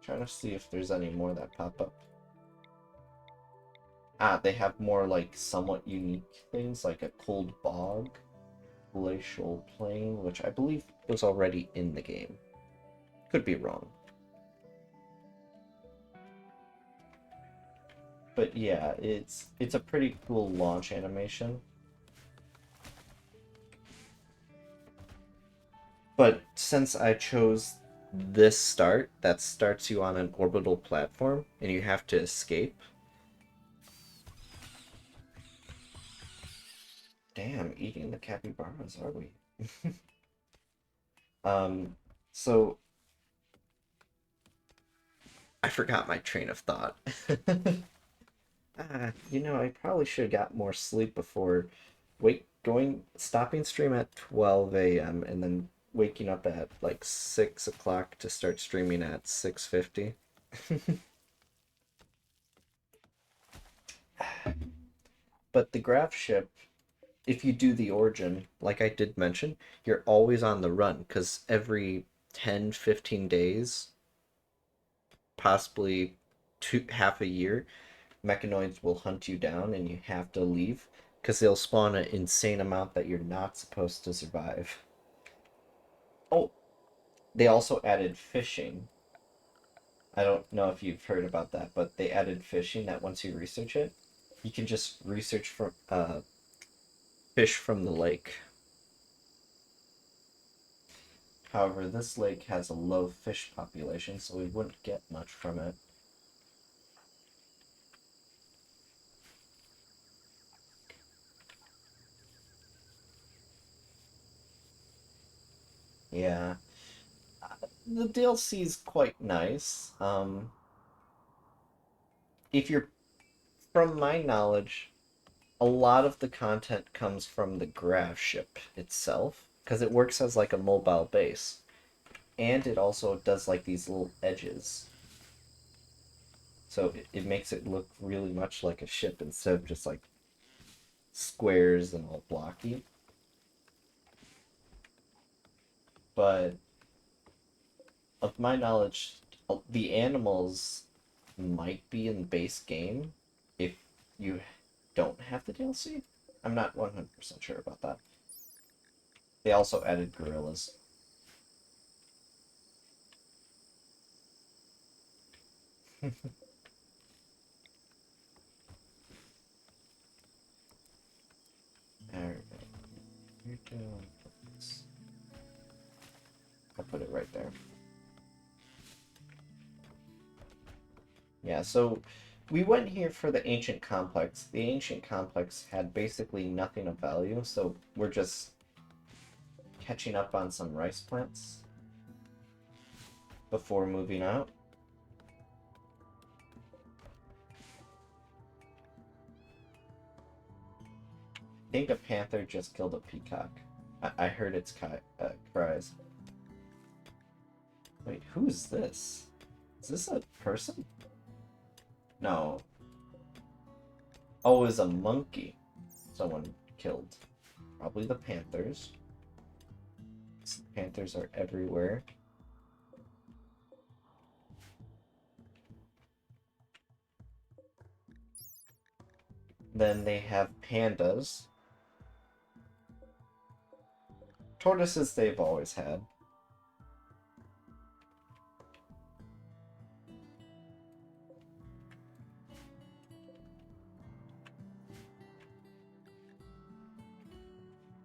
[SPEAKER 1] Trying to see if there's any more that pop up. Ah, they have more like somewhat unique things like a cold bog, glacial plain, which I believe was already in the game. Could be wrong. But yeah, it's a pretty cool launch animation. But since I chose this start, that starts you on an orbital platform and you have to escape. Damn, eating the capybaras, are we? Um, so I forgot my train of thought. I probably should have got more sleep before stopping stream at 12 a.m. and then waking up at like 6 o'clock to start streaming at 6:50. But the graph ship, if you do the origin, like I did mention, you're always on the run because every 10, 15 days, possibly half a year, mechanoids will hunt you down and you have to leave because they'll spawn an insane amount that you're not supposed to survive. Oh, they also added fishing. I don't know if you've heard about that, but they added fishing that once you research it, you can just research from fish from the lake. However, this lake has a low fish population, so we wouldn't get much from it. Yeah, the DLC is quite nice. If you're, from my knowledge, a lot of the content comes from the Gravship itself, because it works as like a mobile base, and it also does like these little edges. So it makes it look really much like a ship instead of just like squares and all blocky. But of my knowledge, the animals might be in the base game if you don't have the DLC. I'm not 100% sure about that. They also added gorillas. Alright, you're doing this. I'll put it right there. Yeah, so we went here for the ancient complex. The ancient complex had basically nothing of value, so we're just catching up on some rice plants before moving out. I think a panther just killed a peacock. I heard its cries. Wait, who is this? Is this a person? No. Oh, it was a monkey someone killed. Probably the panthers. Panthers are everywhere. Then they have pandas. Tortoises they've always had.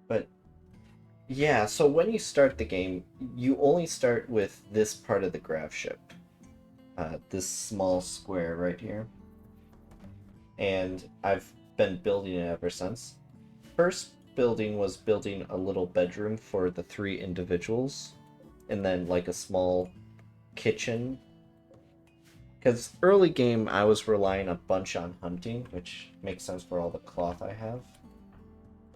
[SPEAKER 1] But yeah, so when you start the game, you only start with this part of the Gravship. This small square right here. And I've been building it ever since. First building was building a little bedroom for the 3 individuals, and then like a small kitchen. Because early game I was relying a bunch on hunting, which makes sense for all the cloth I have.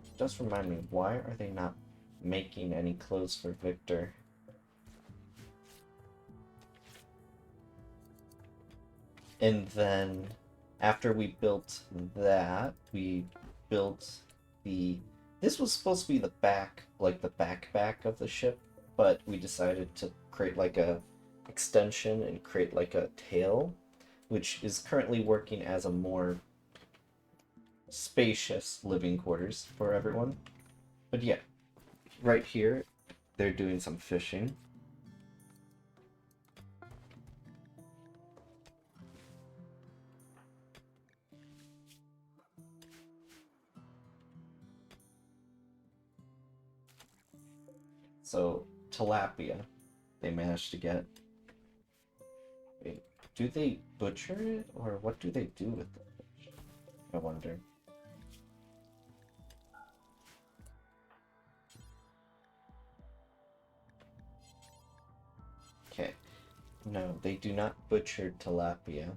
[SPEAKER 1] It does remind me, why are they not making any clothes for Victor? And then after we built that, we built the... This was supposed to be the back, like the back of the ship, but we decided to create like a extension and create like a tail, which is currently working as a more spacious living quarters for everyone. But yeah, right here, they're doing some fishing. So, tilapia, they managed to get. Wait, do they butcher it, or what do they do with the fish? I wonder. Okay. No, they do not butcher tilapia.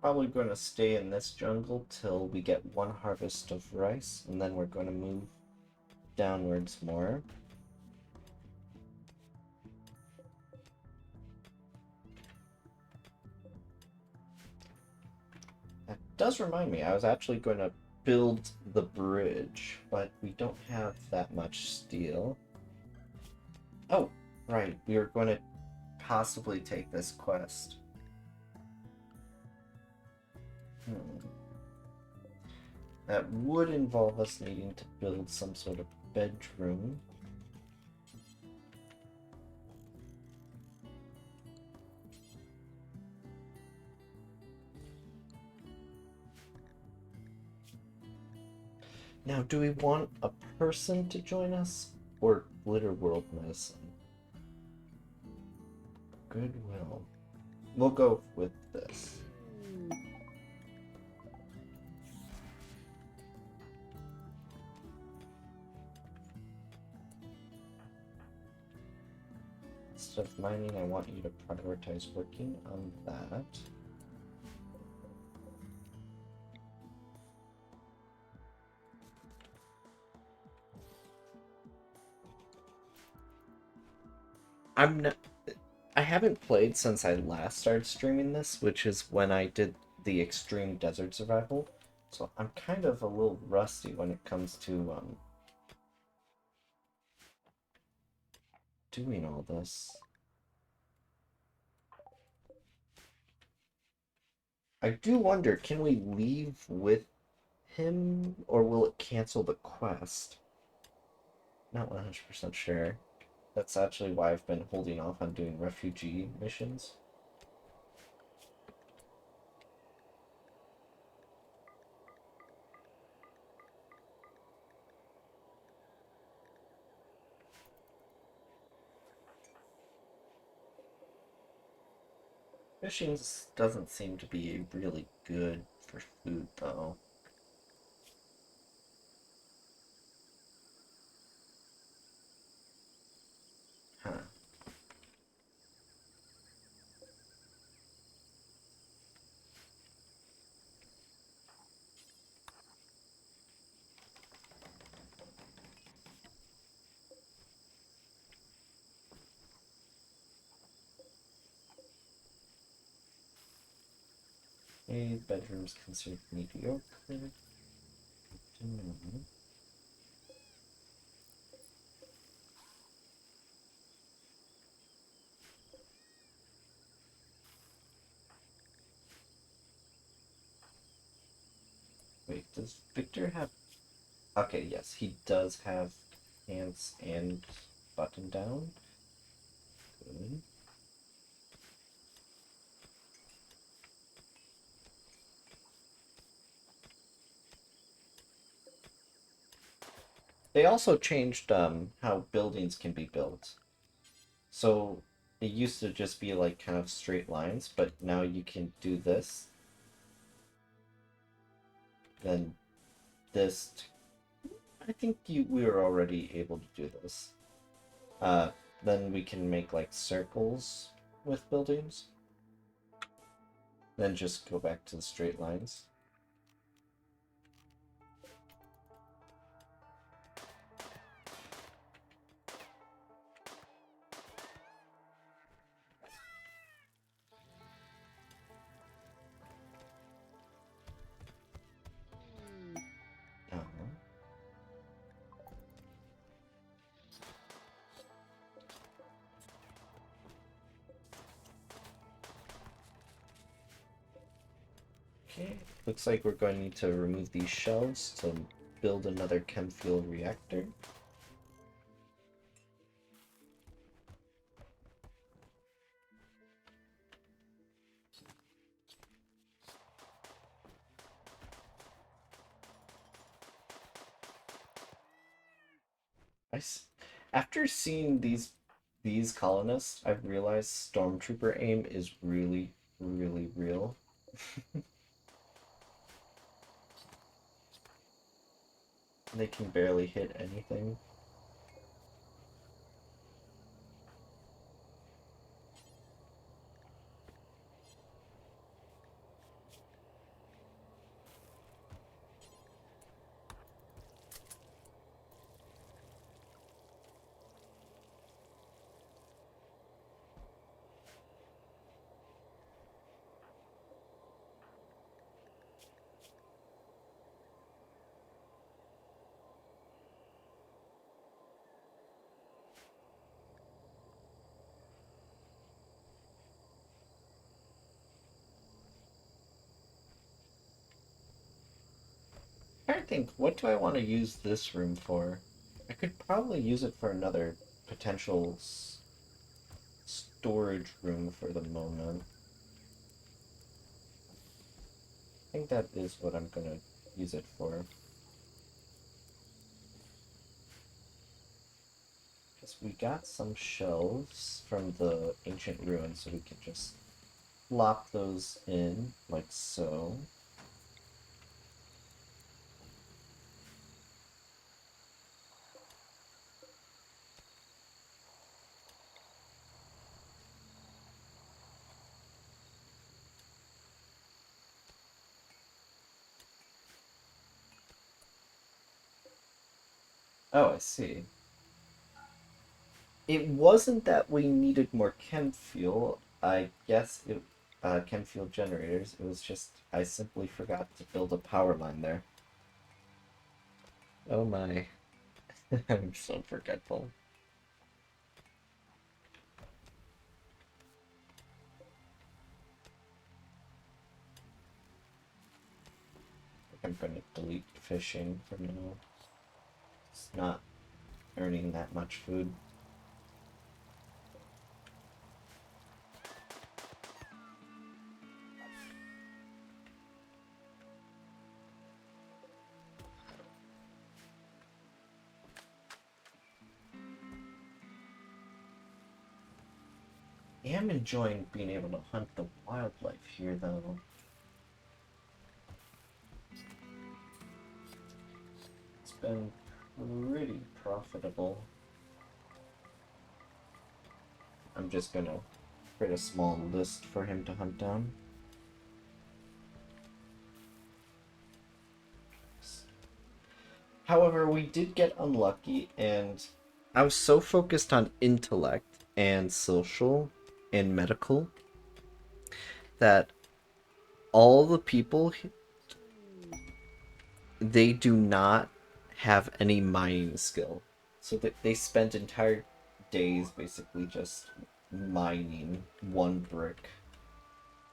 [SPEAKER 1] Probably going to stay in this jungle till we get 1 harvest of rice, and then we're going to move downwards more. That does remind me, I was actually going to build the bridge, but we don't have that much steel. Oh, right, we are going to possibly take this quest. That would involve us needing to build some sort of bedroom. Now, do we want a person to join us, or Glitterworld medicine? Goodwill. We'll go with this. Instead of mining, I want you to prioritize working on that. I'm not. I haven't played since I last started streaming this, which is when I did the extreme desert survival. So I'm kind of a little rusty when it comes to doing all this. I do wonder, can we leave with him, or will it cancel the quest? Not 100% sure. That's actually why I've been holding off on doing refugee missions. Fishing doesn't seem to be really good for food, though. Huh. A bedroom's considered mediocre. Wait, does Victor have... Okay, yes, he does have pants and button down. Good. They also changed how buildings can be built. So it used to just be like kind of straight lines, but now you can do this, then this. I think we were already able to do this. Uh, then we can make like circles with buildings. Then just go back to the straight lines. Uh-huh. Okay, looks like we're going to need to remove these shelves to build another chem fuel reactor. After seeing these colonists, I've realized stormtrooper aim is really, really real. They can barely hit anything. I think, what do I want to use this room for? I could probably use it for another potential storage room for the moment. I think that is what I'm gonna use it for. Because we got some shelves from the ancient ruins, so we can just plop those in, like so. Oh, I see. It wasn't that we needed more chem fuel. I guess it chem fuel generators. It was just I simply forgot to build a power line there. Oh my. I'm so forgetful. I'm gonna delete fishing for now. It's not earning that much food. I am enjoying being able to hunt the wildlife here, though. It's been pretty profitable. I'm just gonna create a small list for him to hunt down. However, we did get unlucky, and I was so focused on intellect and social and medical that all the people, they do not have any mining skill. So they spent entire days basically just mining one brick.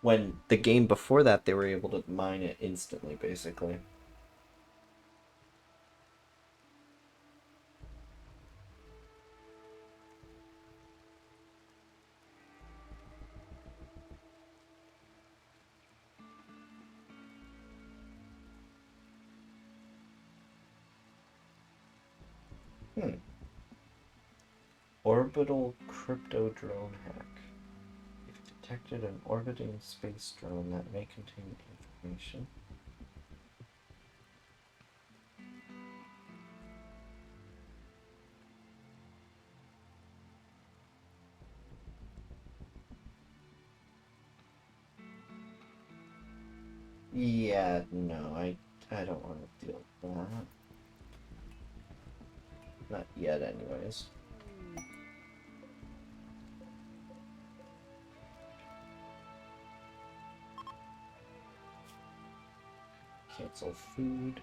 [SPEAKER 1] When the game before that, they were able to mine it instantly, basically. Hmm. Orbital crypto drone hack. You've detected an orbiting space drone that may contain information. Yeah, no, I don't want to deal with that. Not yet, anyways. Cancel food.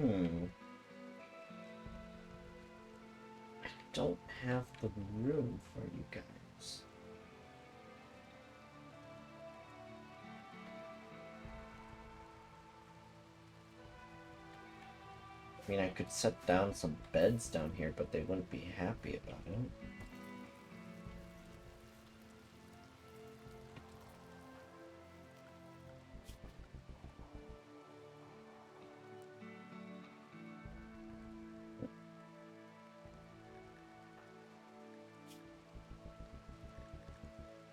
[SPEAKER 1] Hmm. I don't have the room for you guys. I mean, I could set down some beds down here, but they wouldn't be happy about it.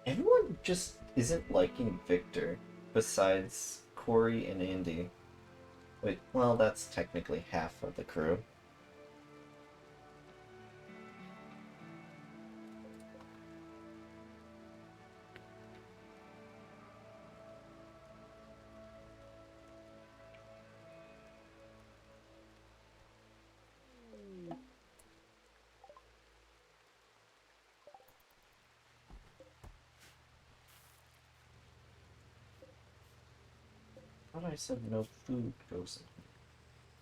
[SPEAKER 1] Everyone just isn't liking Victor, besides Corey and Andy. Wait, well, that's technically half of the crew. I thought I said no food goes in.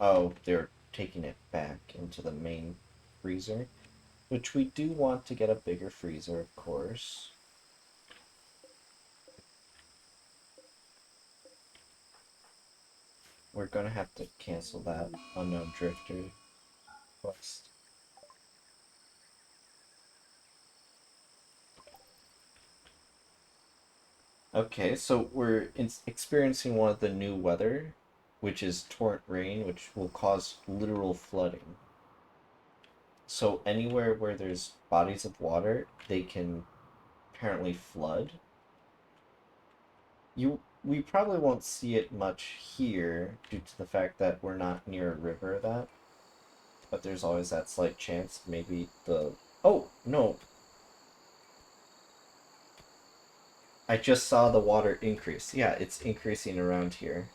[SPEAKER 1] Oh, they're taking it back into the main freezer, which we do want to get a bigger freezer, of course. We're gonna have to cancel that unknown drifter quest. Okay, so we're experiencing one of the new weather, which is torrent rain, which will cause literal flooding. So anywhere where there's bodies of water, they can apparently flood. We probably won't see it much here due to the fact that we're not near a river that, but there's always that slight chance maybe the oh no. I just saw the water increase. Yeah, it's increasing around here.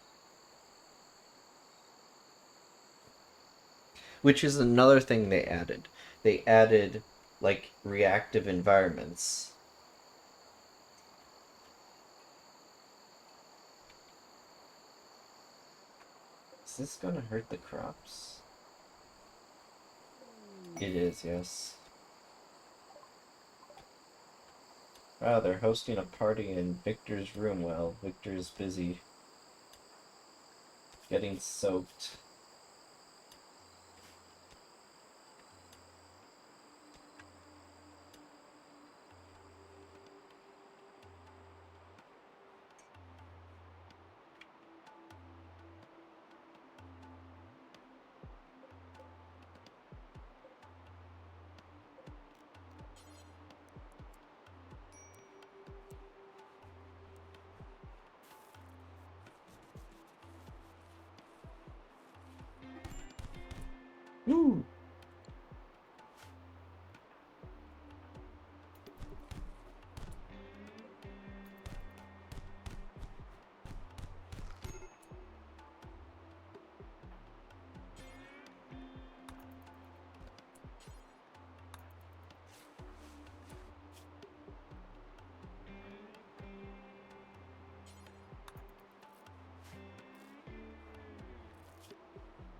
[SPEAKER 1] Which is another thing they added. They added, like, reactive environments. Is this gonna hurt the crops? It is, yes. Wow, they're hosting a party in Victor's room while Victor's busy getting soaked. Woo!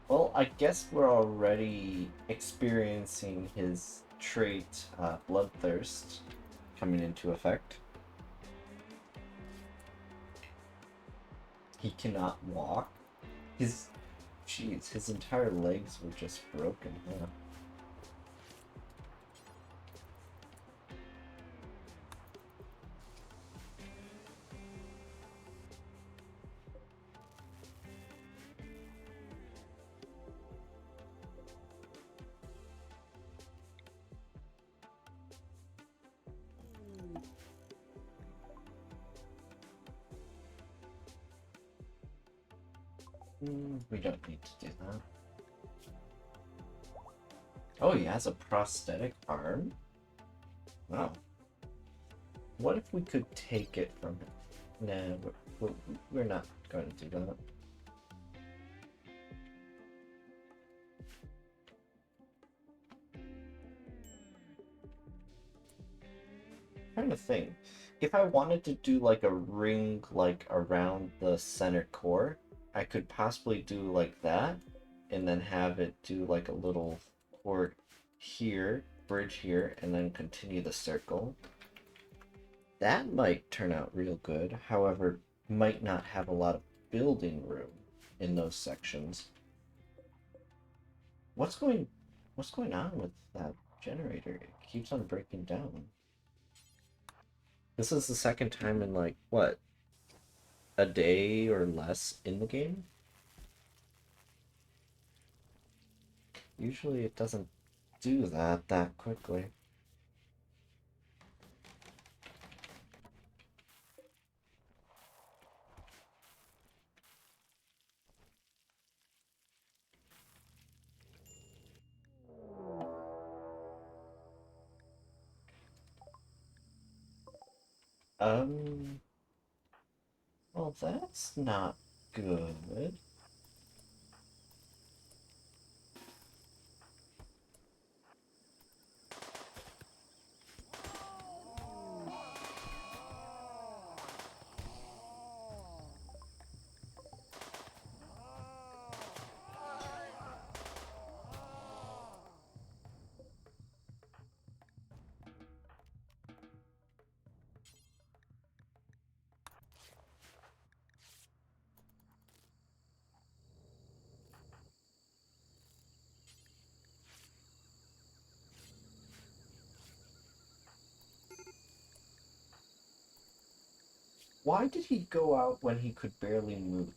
[SPEAKER 1] Well, I guess we're already experiencing his trait, Bloodthirst, coming into effect. He cannot walk. His entire legs were just broken, huh? We don't need to do that. Oh, he has a prosthetic arm? Wow. What if we could take it from him? Nah, we're not going to do that. I'm trying to think. If I wanted to do like a ring like around the center core, I could possibly do like that and then have it do like a little port here, bridge here, and then continue the circle. That might turn out real good, however, might not have a lot of building room in those sections. What's going on with that generator? It keeps on breaking down. This is the second time in like what, a day or less in the game? Usually it doesn't do that quickly. Um, well, that's not good. Why did he go out when he could barely move?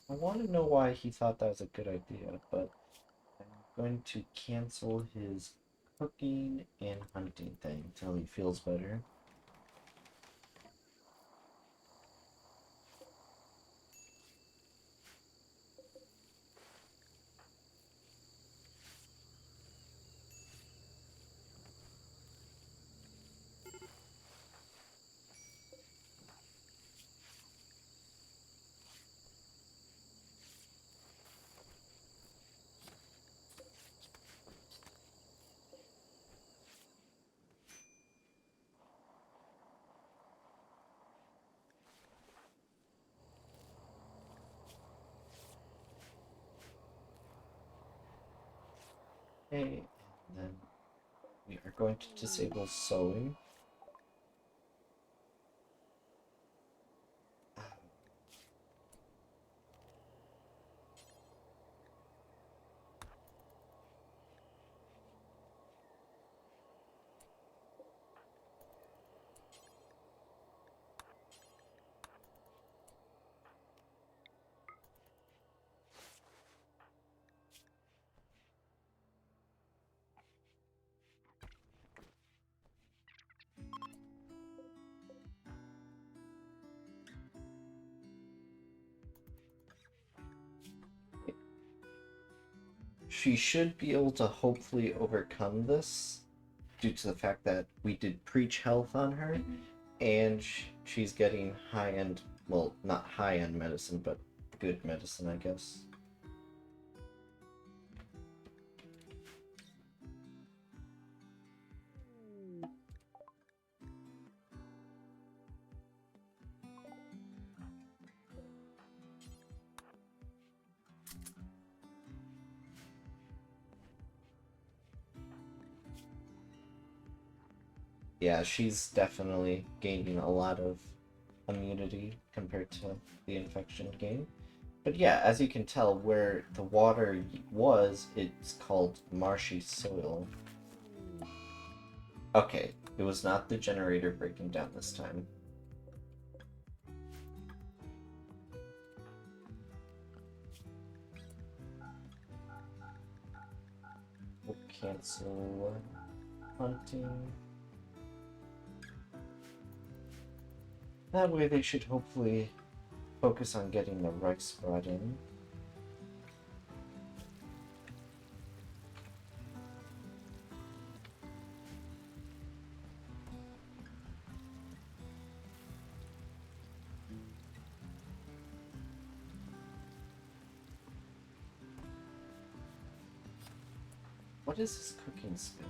[SPEAKER 1] I want to know why he thought that was a good idea, but I'm going to cancel his cooking and hunting thing until he feels better. Okay, and then we are going to disable sewing. She should be able to hopefully overcome this due to the fact that we did preach health on her, and she's getting high-end, well, not high-end medicine, but good medicine, I guess. Yeah, she's definitely gaining a lot of immunity compared to the infection gain. But yeah, as you can tell, where the water was, it's called marshy soil. Okay, it was not the generator breaking down this time. We'll cancel hunting. That way they should hopefully focus on getting the rice brought in. What is this cooking skill?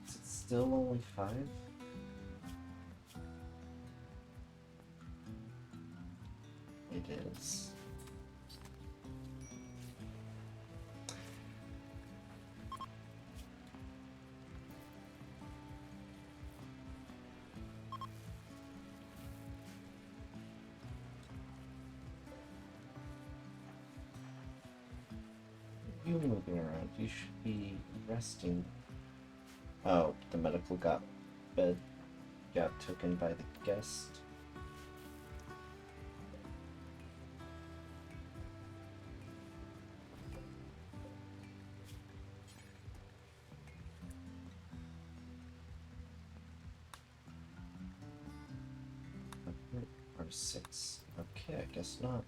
[SPEAKER 1] Is it still only 5? It is. You moving around. You should be resting. Oh, the medical bed got taken by the guest. Or 6. Okay, I guess not.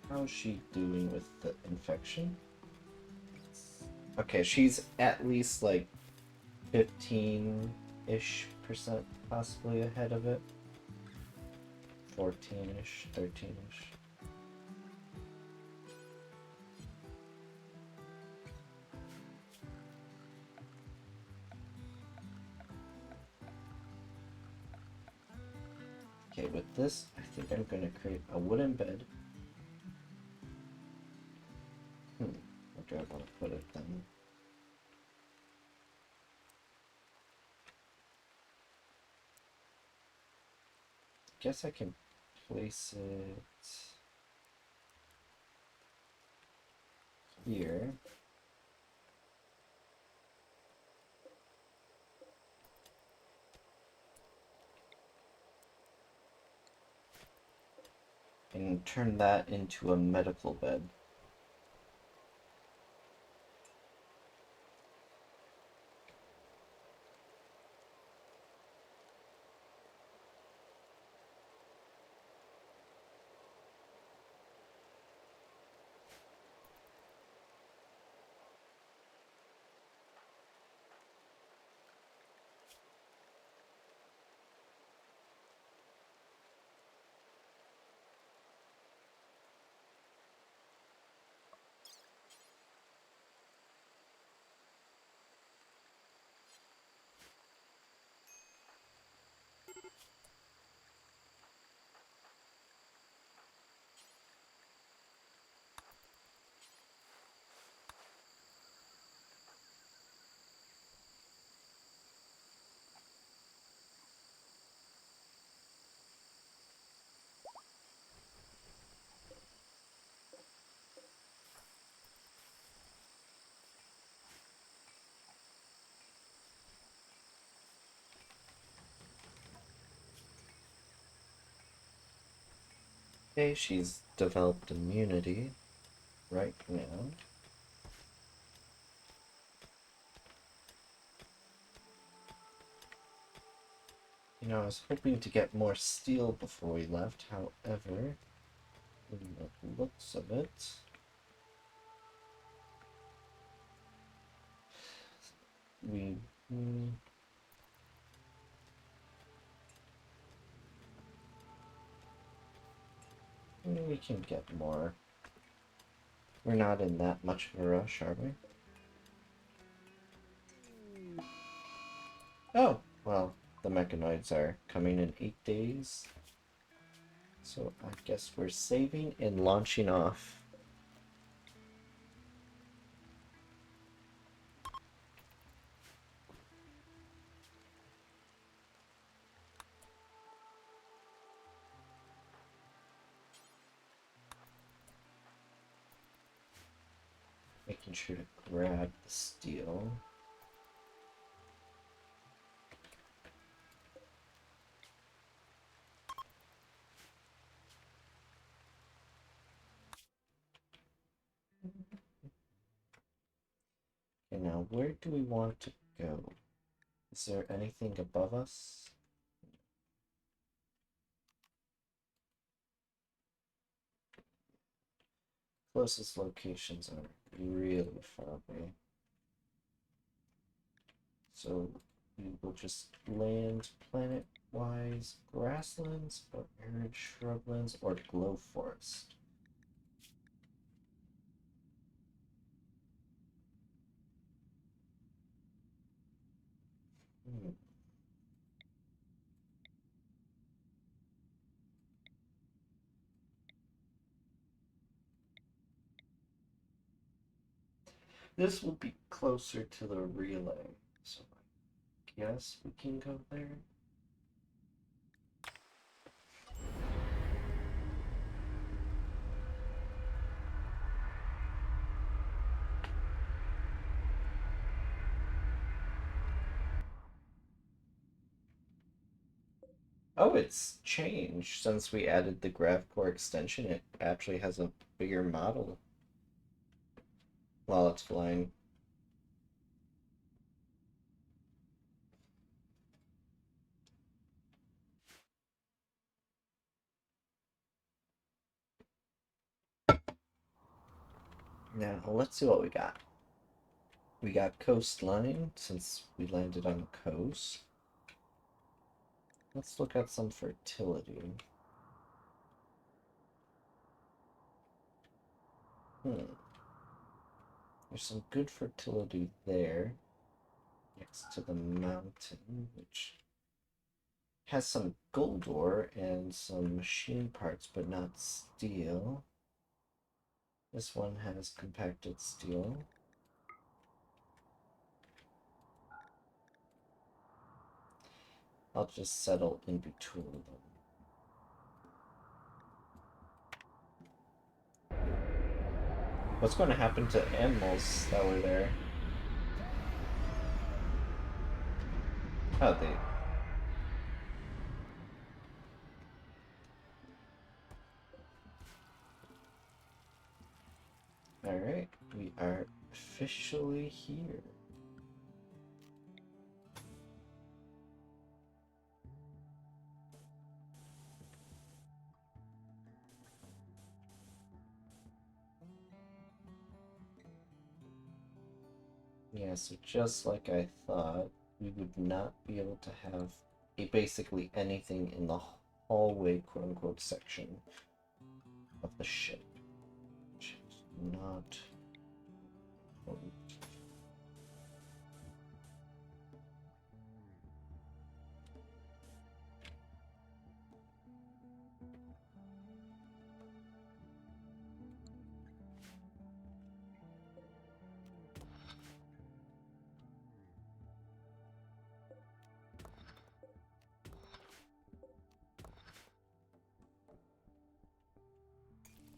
[SPEAKER 1] How's she doing with the infection? Okay, she's at least like 15-ish% possibly ahead of it. 14-ish, 13-ish. Okay, with this, I think I'm gonna create a wooden bed. Where do I want to put it then? Guess I can place it here. And turn that into a medical bed. Okay, she's developed immunity right now. You know, I was hoping to get more steel before we left, however, in the looks of it, we... we can get more. We're not in that much of a rush, are we? Oh, well, the mechanoids are coming in 8 days. So I guess we're saving and launching off. Making sure to grab the steel. Okay, now where do we want to go? Is there anything above us? Closest locations are really far away. So we will just land planet-wise grasslands or arid shrublands or glow forest. This will be closer to the relay, so I guess we can go there. Oh, it's changed since we added the GravCore extension. It actually has a bigger model while it's flying. Now, let's see what we got. We got coastline, since we landed on the coast. Let's look at some fertility. There's some good fertility there, next to the mountain, which has some gold ore and some machine parts, but not steel. This one has compacted steel. I'll just settle in between them. What's going to happen to animals that were there? Oh, they... Alright, we are officially here. Yeah, so just like I thought, we would not be able to have basically anything in the hallway, quote-unquote, section of the ship. Which is not...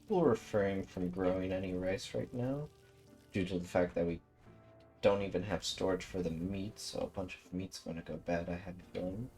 [SPEAKER 1] We'll refrain from growing any rice right now, due to the fact that we don't even have storage for the meat, so a bunch of meat's going to go bad, I have a feeling.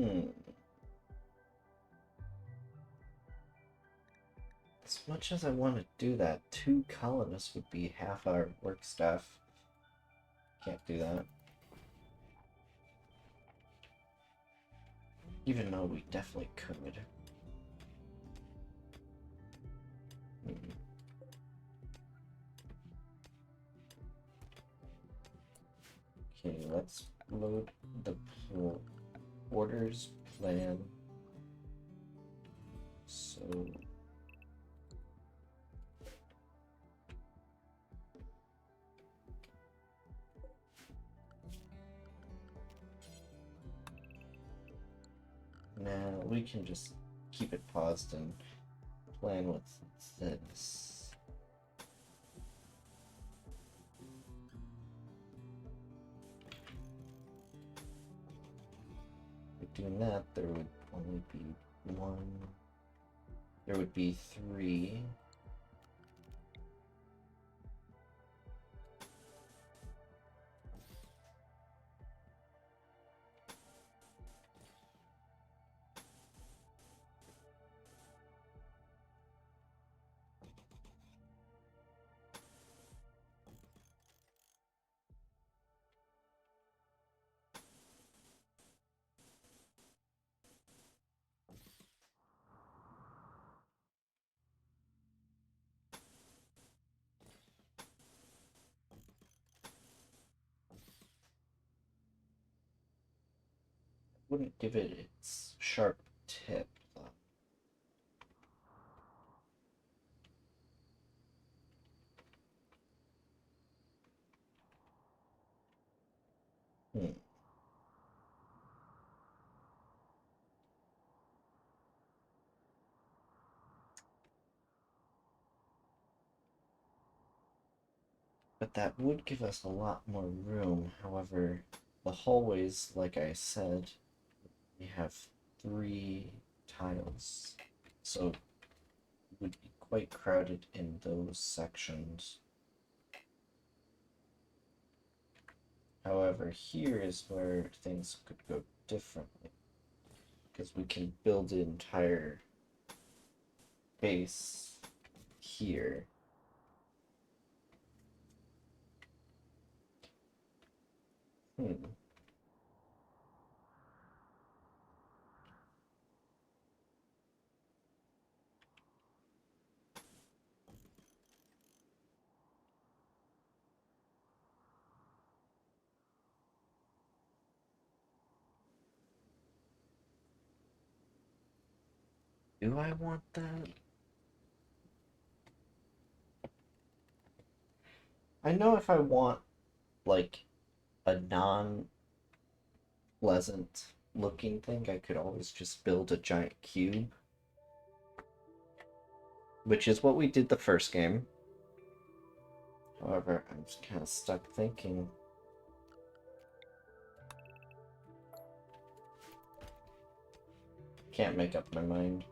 [SPEAKER 1] Hmm. As much as I want to do that, 2 colonists would be half our work staff. Can't do that. Even though we definitely could. Hmm. Okay, let's load the orders plan. So now we can just keep it paused and plan with this. By doing that, there would only be one. There would be 3. Wouldn't give it its sharp tip, though. Hmm. But that would give us a lot more room. However, the hallways, like I said, we have 3 tiles. So it would be quite crowded in those sections. However, here is where things could go differently. Because we can build an entire base here. Hmm. Do I want that? I know if I want, like, a non-pleasant looking thing, I could always just build a giant cube. Which is what we did the first game. However, I'm just kind of stuck thinking. Can't make up my mind.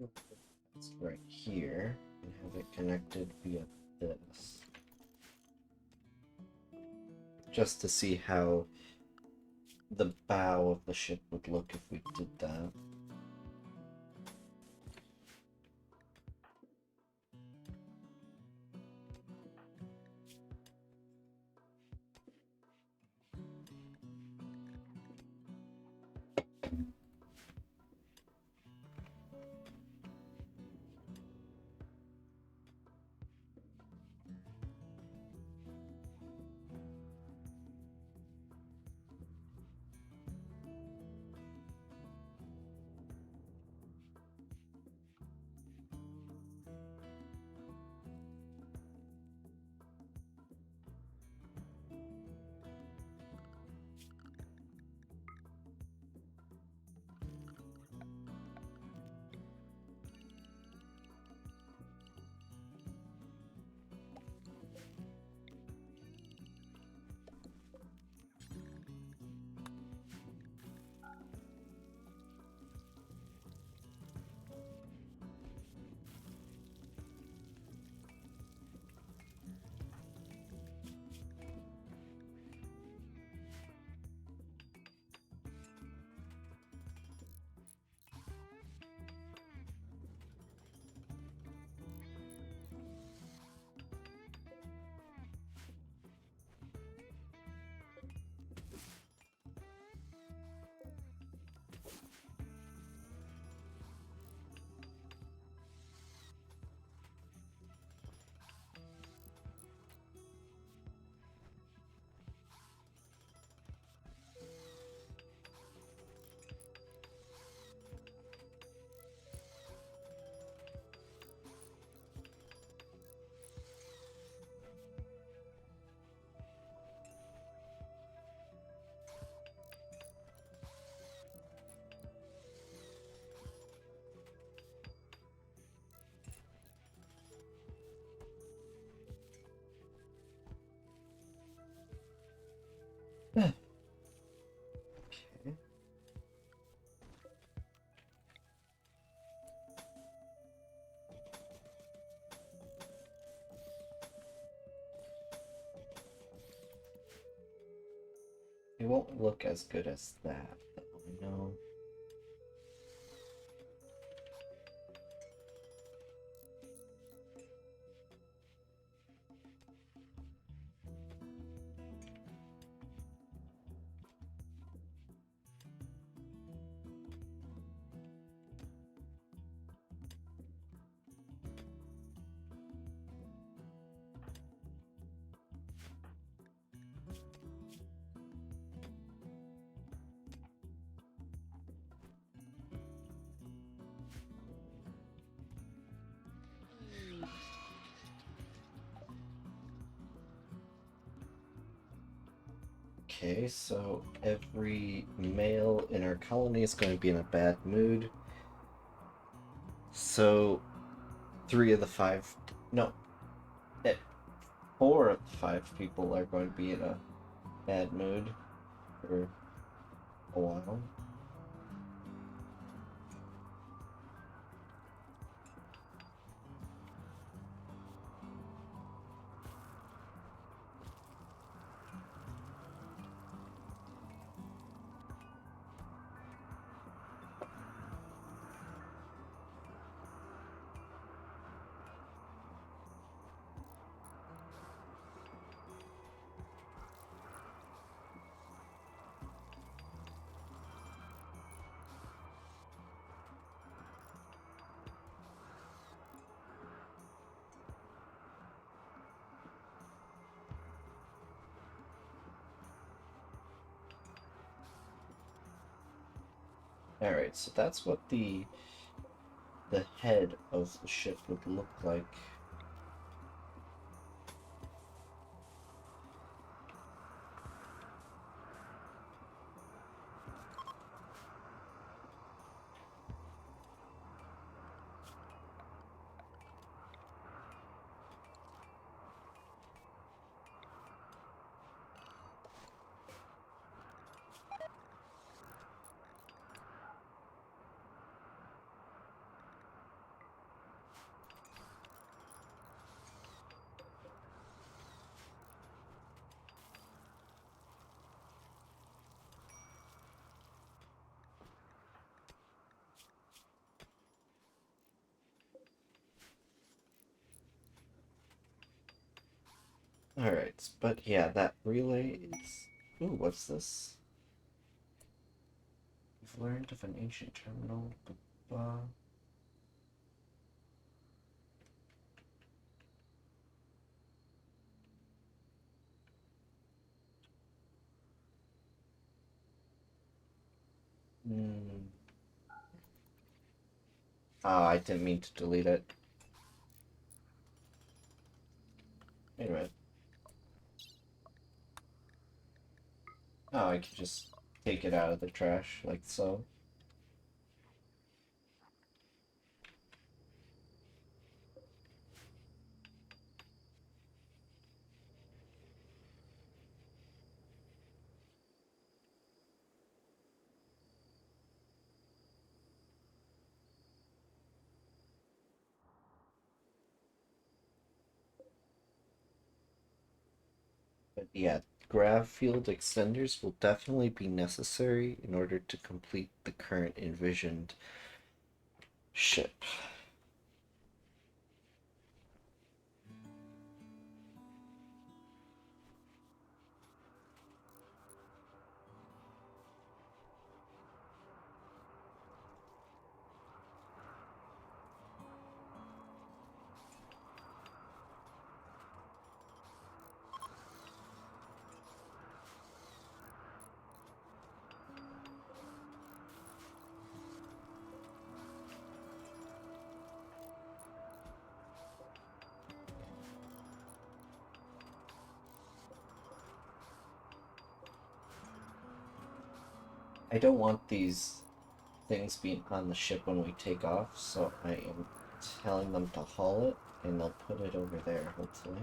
[SPEAKER 1] That's right here, and have it connected via this. Just to see how the bow of the ship would look if we did that. Okay. It won't look as good as that, though, I know. Okay, so every male in our colony is going to be in a bad mood. So, 3 of the 5, no, eh, 4 of the 5 people are going to be in a bad mood for a while. Alright, so that's what the head of the ship would look like. Alright, but yeah, that relay is... Ooh, what's this? We've learned of an ancient terminal. Hmm. Oh, I didn't mean to delete it. Wait a minute. Oh, I could just take it out of the trash, like so. But yeah, grav field extenders will definitely be necessary in order to complete the current envisioned ship. I don't want these things being on the ship when we take off, so I am telling them to haul it, and they'll put it over there, hopefully.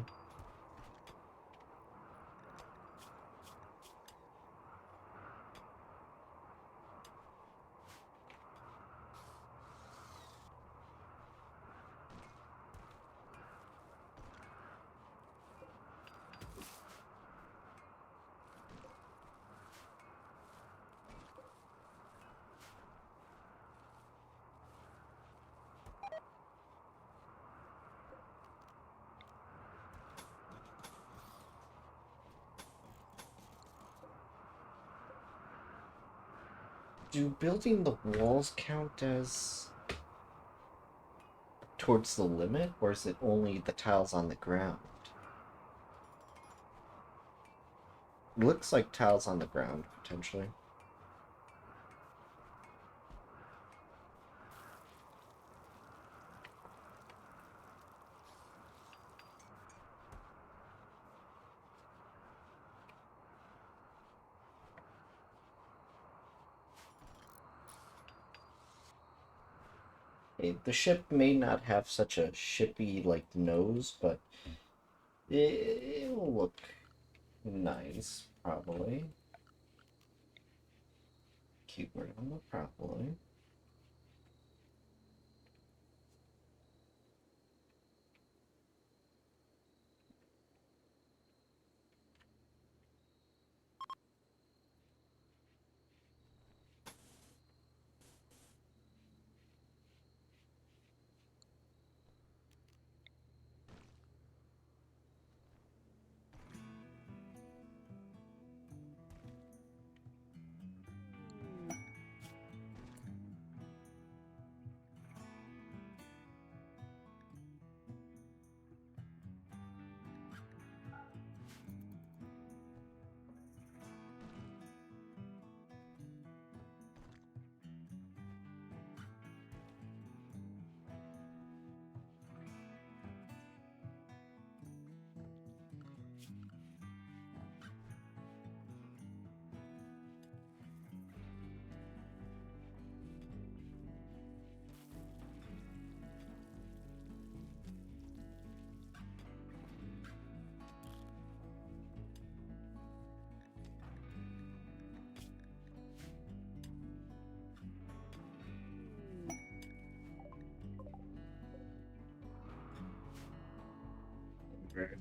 [SPEAKER 1] Do building the walls count as towards the limit, or is it only the tiles on the ground? It looks like tiles on the ground, potentially. The ship may not have such a shippy like nose, but it'll look nice, probably. Keyword on the probably.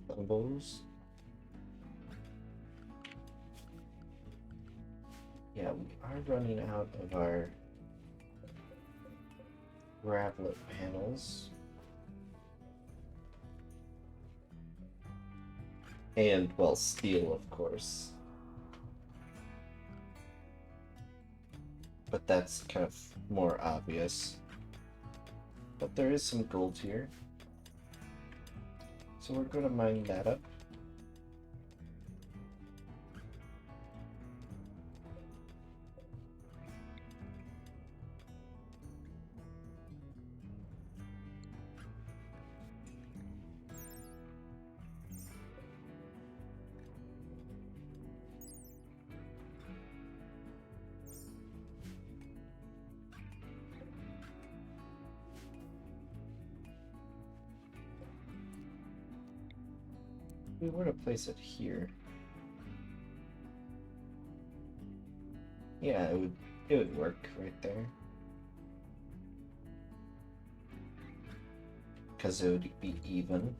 [SPEAKER 1] Thimbles. Yeah, we are running out of our Gravlet panels. And, well, steel, of course. But that's kind of more obvious. But there is some gold here. So we're going to mine that up. If we were to place it here, yeah, it would work right there. Because it would be even.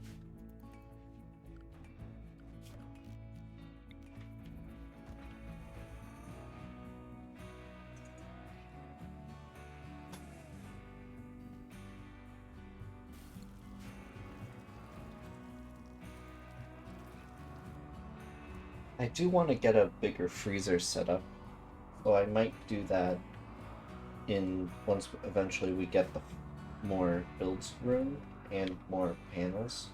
[SPEAKER 1] I do want to get a bigger freezer set up, so I might do that once eventually we get the more builds room and more panels.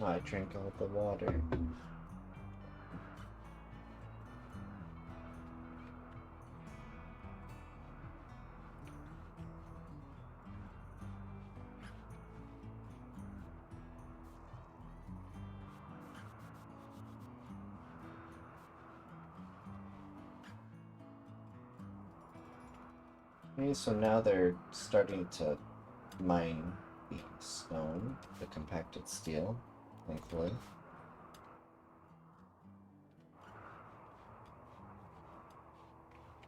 [SPEAKER 1] Oh, I drank all the water. Okay, so now they're starting to mine the stone, the compacted steel, thankfully.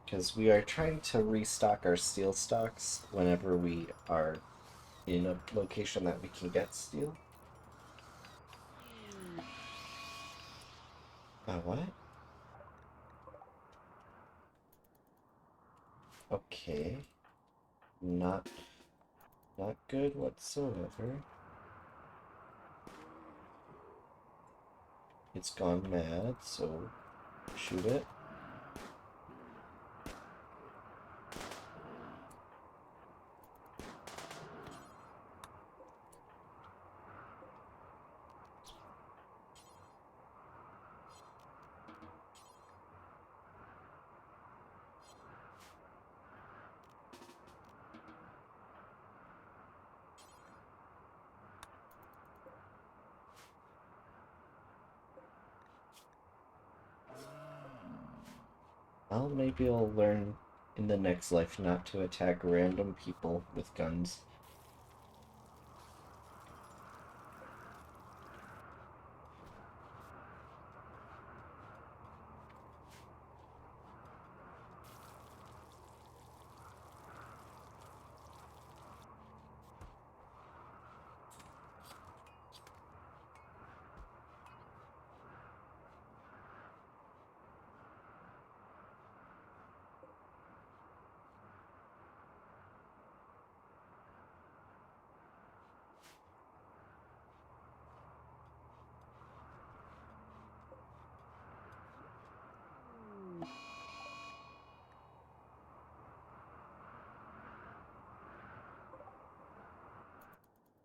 [SPEAKER 1] Because we are trying to restock our steel stocks whenever we are in a location that we can get steel. What? Okay. Not good whatsoever. It's gone mad, so shoot it. Well, maybe I'll learn in the next life not to attack random people with guns.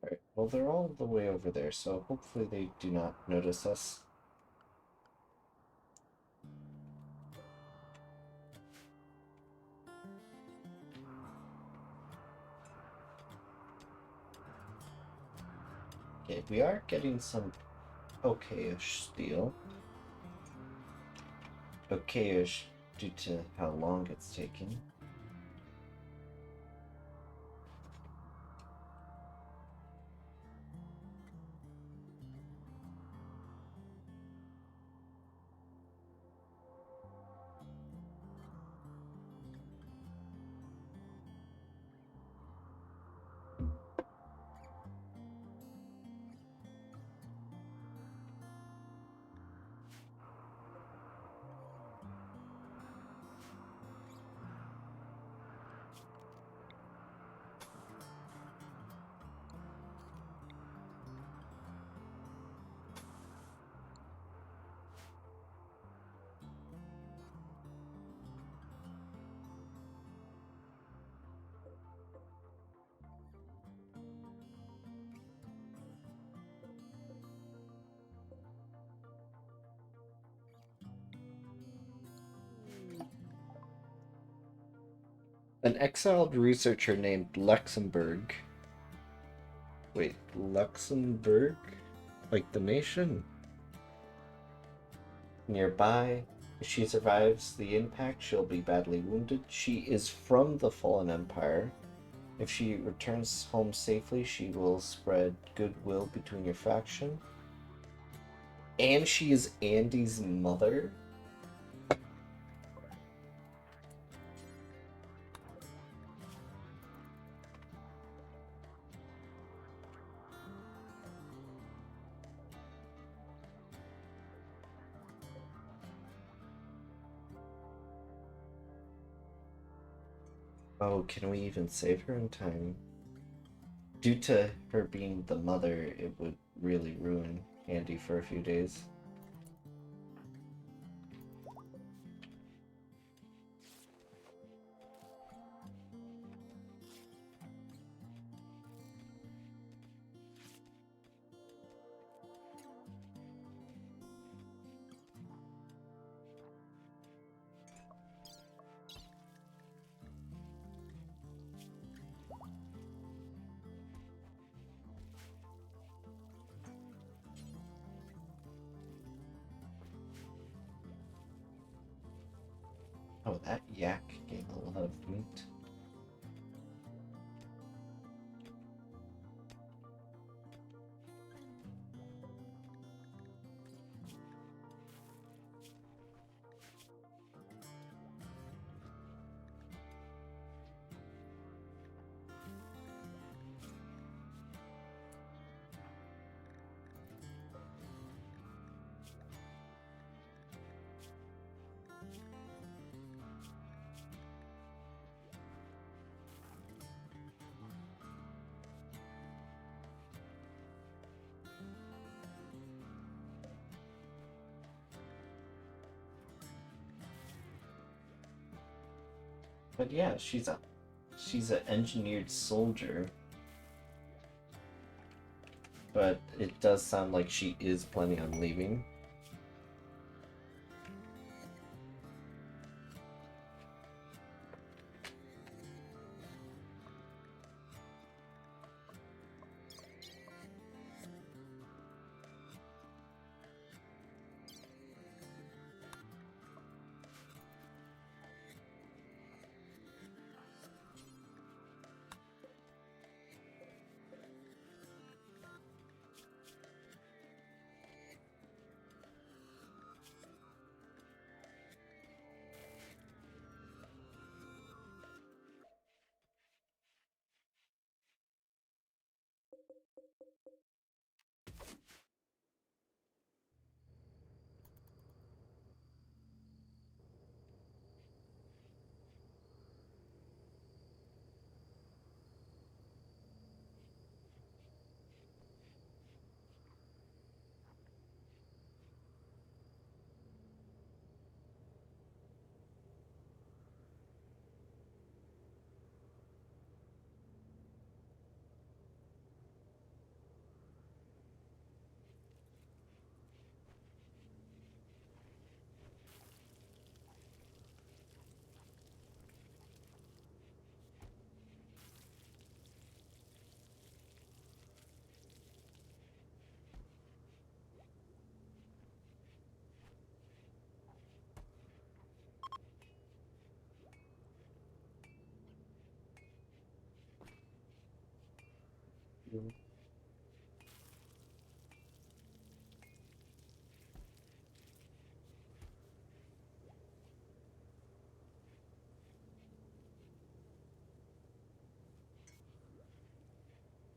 [SPEAKER 1] Alright, well, they're all the way over there, so hopefully they do not notice us. Okay, we are getting some okay-ish steel. Okay-ish due to how long it's taking. An exiled researcher named Luxembourg. Wait, Luxembourg? Like the nation? Nearby. If she survives the impact, she'll be badly wounded. She is from the Fallen Empire. If she returns home safely, she will spread goodwill between your faction. And she is Andy's mother? Oh, can we even save her in time? Due to her being the mother, it would really ruin Andy for a few days. Oh, that yak gave a lot of meat. But yeah, she's an engineered soldier. But it does sound like she is planning on leaving.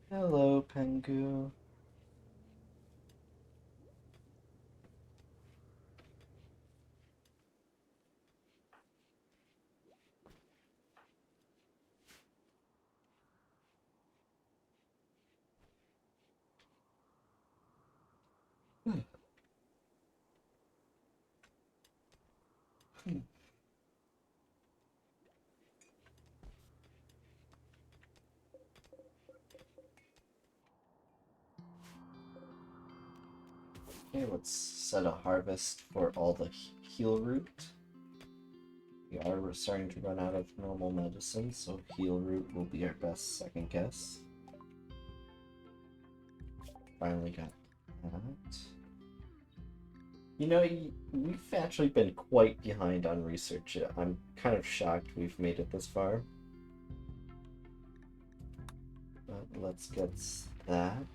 [SPEAKER 1] Hello, Pengu. Okay, let's set a harvest for all the heal root. We are starting to run out of normal medicine, so heal root will be our best second guess. Finally got that. You know, we've actually been quite behind on research. I'm kind of shocked we've made it this far. But let's get that,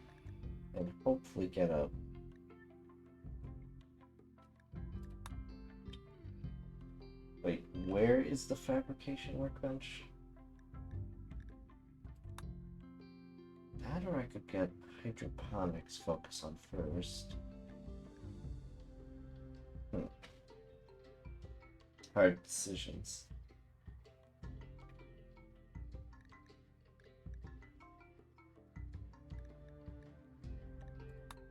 [SPEAKER 1] and hopefully get a... Wait, where is the fabrication workbench? That or I could get hydroponics focus on first. Hard decisions.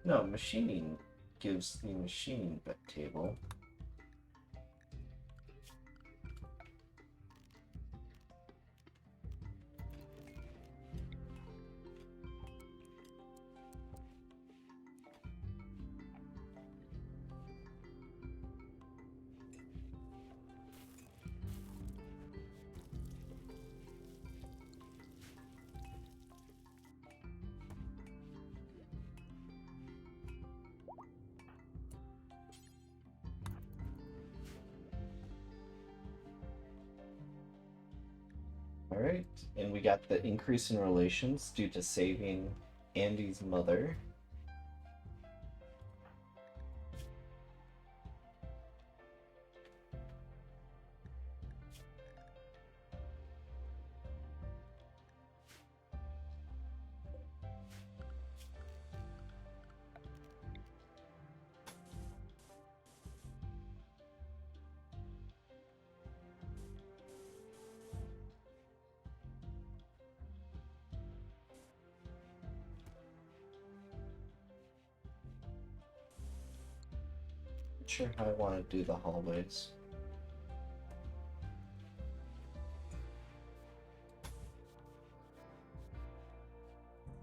[SPEAKER 1] No, machining gives the machining table. Alright, and we got the increase in relations due to saving Andy's mother. Not sure how I want to do the hallways.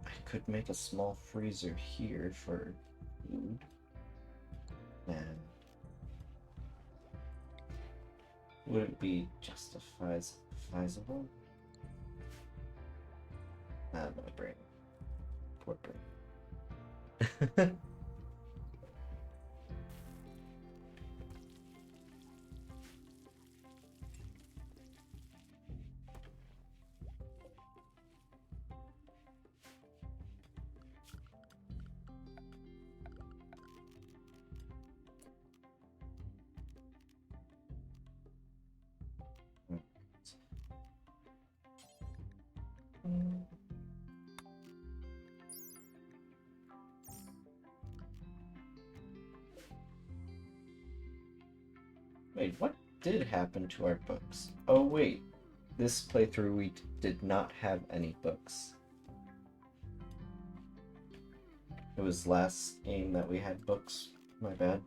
[SPEAKER 1] I could make a small freezer here for food. And would it be justifiable? Ah, my brain. Poor brain. Wait, what did happen to our books? Oh wait, this playthrough we did not have any books. It was last game that we had books. My bad.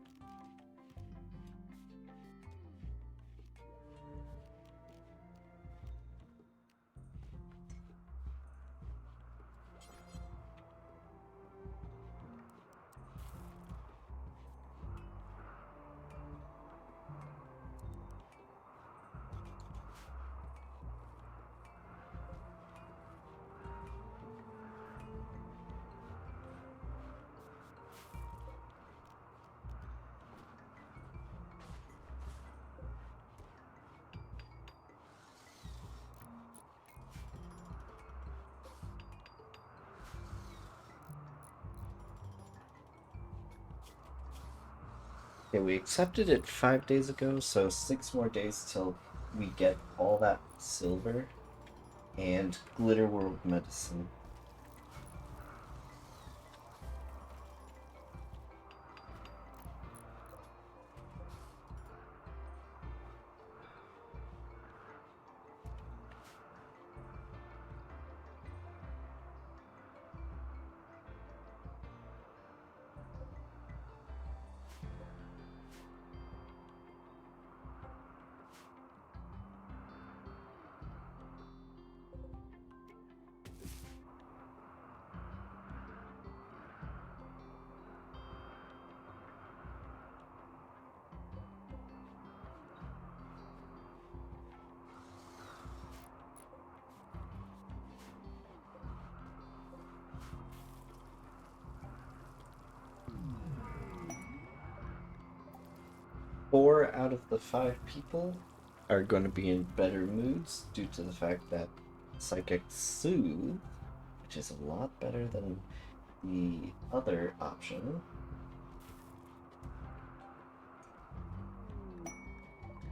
[SPEAKER 1] Okay, we accepted it 5 days ago, so 6 more days till we get all that silver and Glitter World medicine. 4 out of the 5 people are going to be in better moods due to the fact that Psychic Soothe, which is a lot better than the other option.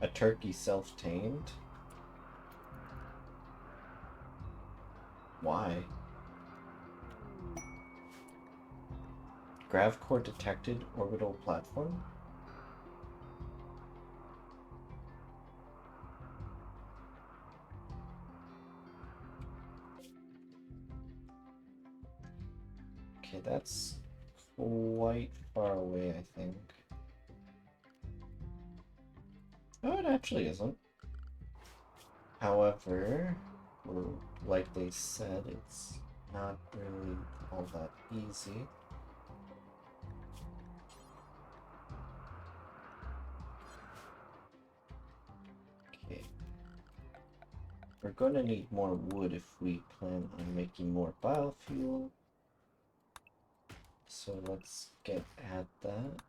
[SPEAKER 1] A turkey self-tamed. Why? Gravcore detected orbital platform? Okay, that's quite far away, I think. No, it actually isn't. However, like they said, it's not really all that easy. Okay. We're going to need more wood if we plan on making more biofuel. So let's get at that.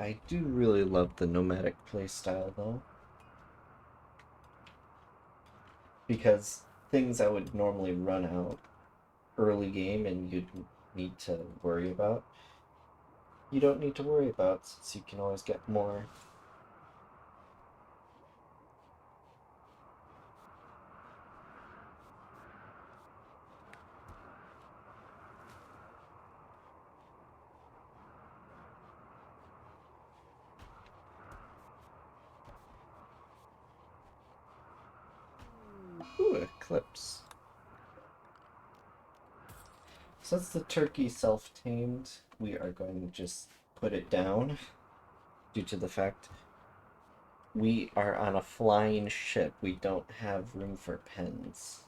[SPEAKER 1] I do really love the nomadic playstyle though, because things I would normally run out early game and you'd need to worry about, you don't need to worry about since you can always get more. Ooh, Eclipse. Since the turkey self-tamed, we are going to just put it down due to the fact we are on a flying ship. We don't have room for pens.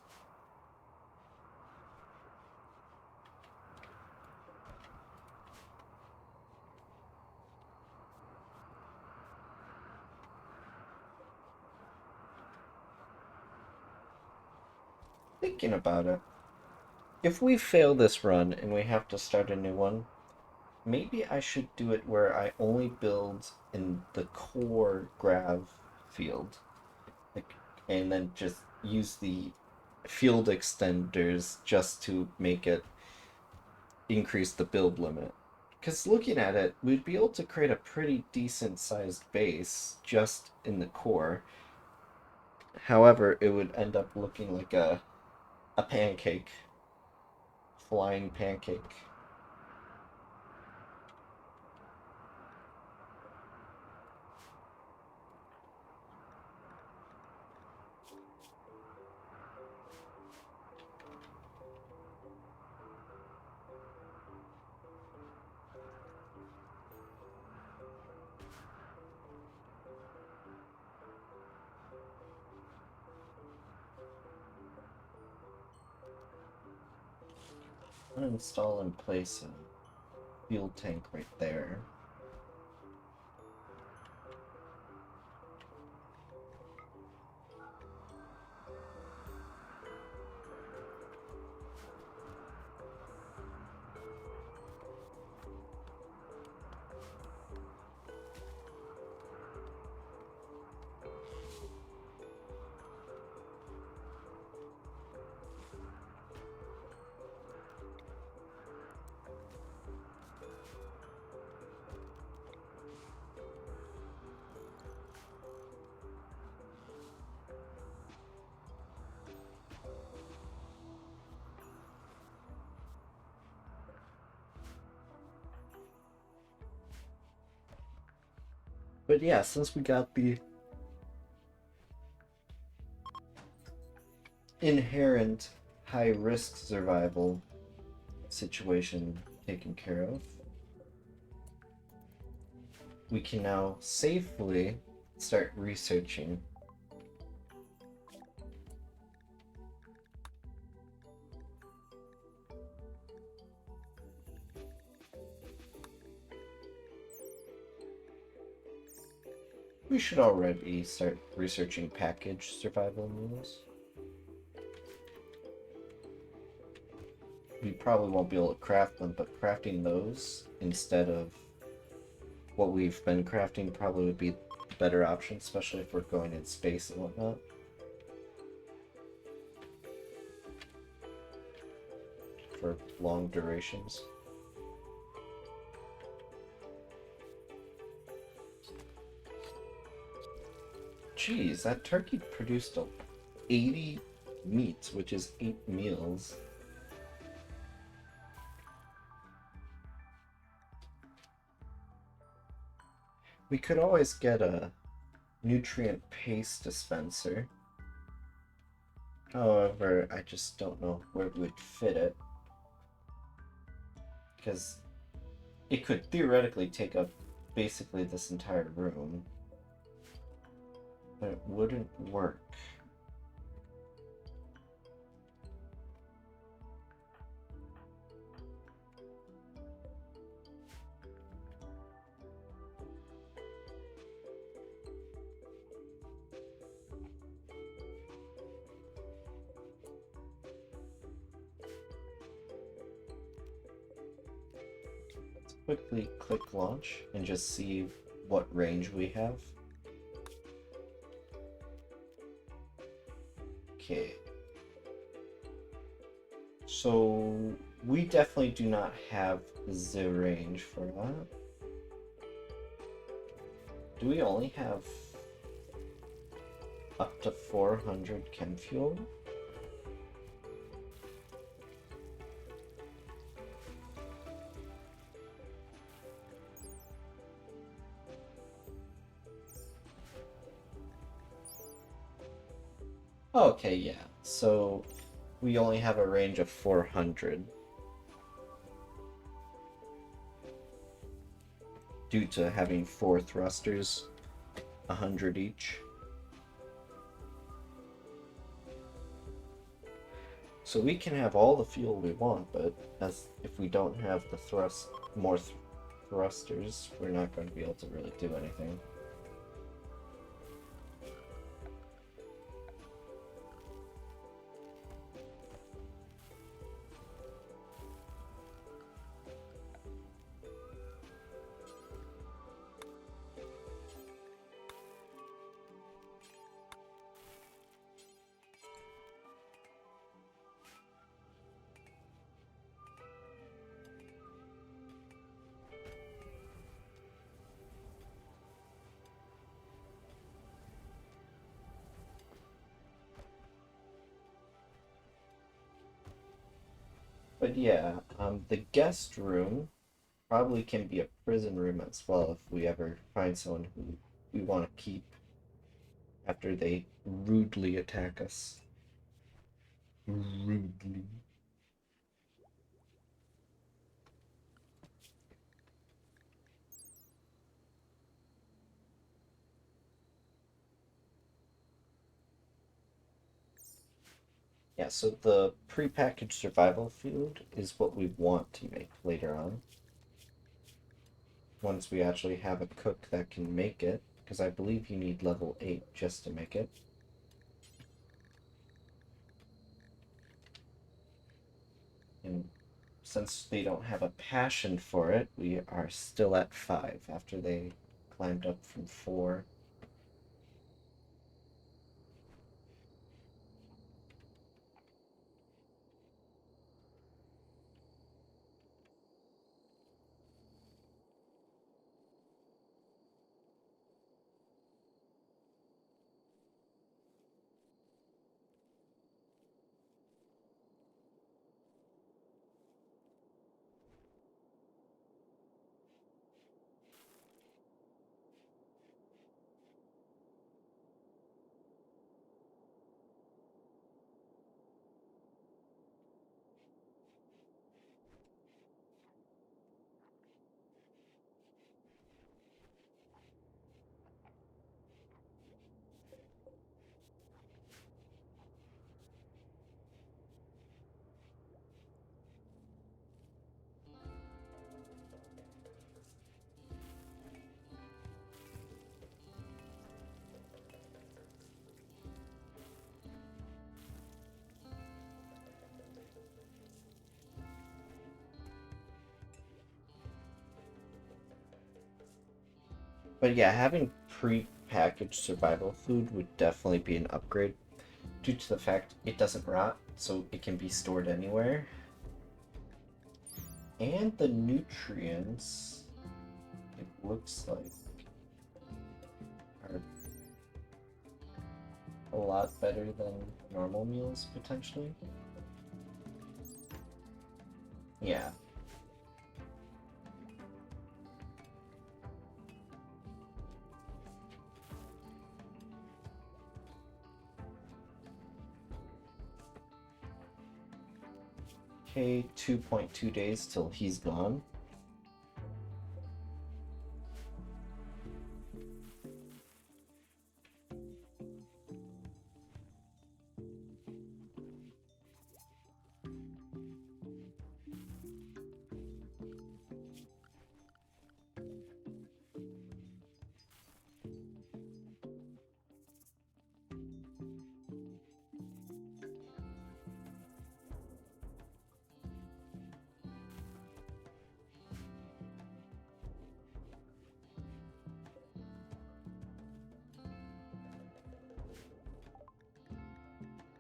[SPEAKER 1] Thinking about it, if we fail this run and we have to start a new one, maybe I should do it where I only build in the core grav field, like, and then just use the field extenders just to make it increase the build limit. Because looking at it, we'd be able to create a pretty decent sized base just in the core. However, it would end up looking like a pancake, flying pancake. Uninstall and place a fuel tank right there. But yeah, since we got the inherent high risk survival situation taken care of, we can now safely start researching. We should already start researching package survival meals. we probably won't be able to craft them, but crafting those instead of what we've been crafting probably would be the better option, especially if we're going in space and whatnot. For long durations. Jeez, that turkey produced 80 meats, which is 8 meals. We could always get a nutrient paste dispenser. However, I just don't know where we would fit it. Because it could theoretically take up basically this entire room. But it wouldn't work. Quickly click launch and just see what range we have. Okay. So we definitely do not have the range for that. Do we only have up to 400 chem fuel? Okay, yeah. So we only have a range of 400 due to having 4 thrusters, 100 each. So we can have all the fuel we want, but if we don't have the more thrusters, we're not going to be able to really do anything. But yeah, the guest room probably can be a prison room as well if we ever find someone who we want to keep after they rudely attack us. Rudely. Yeah, so the prepackaged survival food is what we want to make later on. Once we actually have a cook that can make it, because I believe you need level 8 just to make it. And since they don't have a passion for it, we are still at 5 after they climbed up from 4. But yeah, having pre-packaged survival food would definitely be an upgrade due to the fact it doesn't rot, so it can be stored anywhere. And the nutrients, it looks like, are a lot better than normal meals, potentially. Yeah. Okay, 2.2 days till he's gone.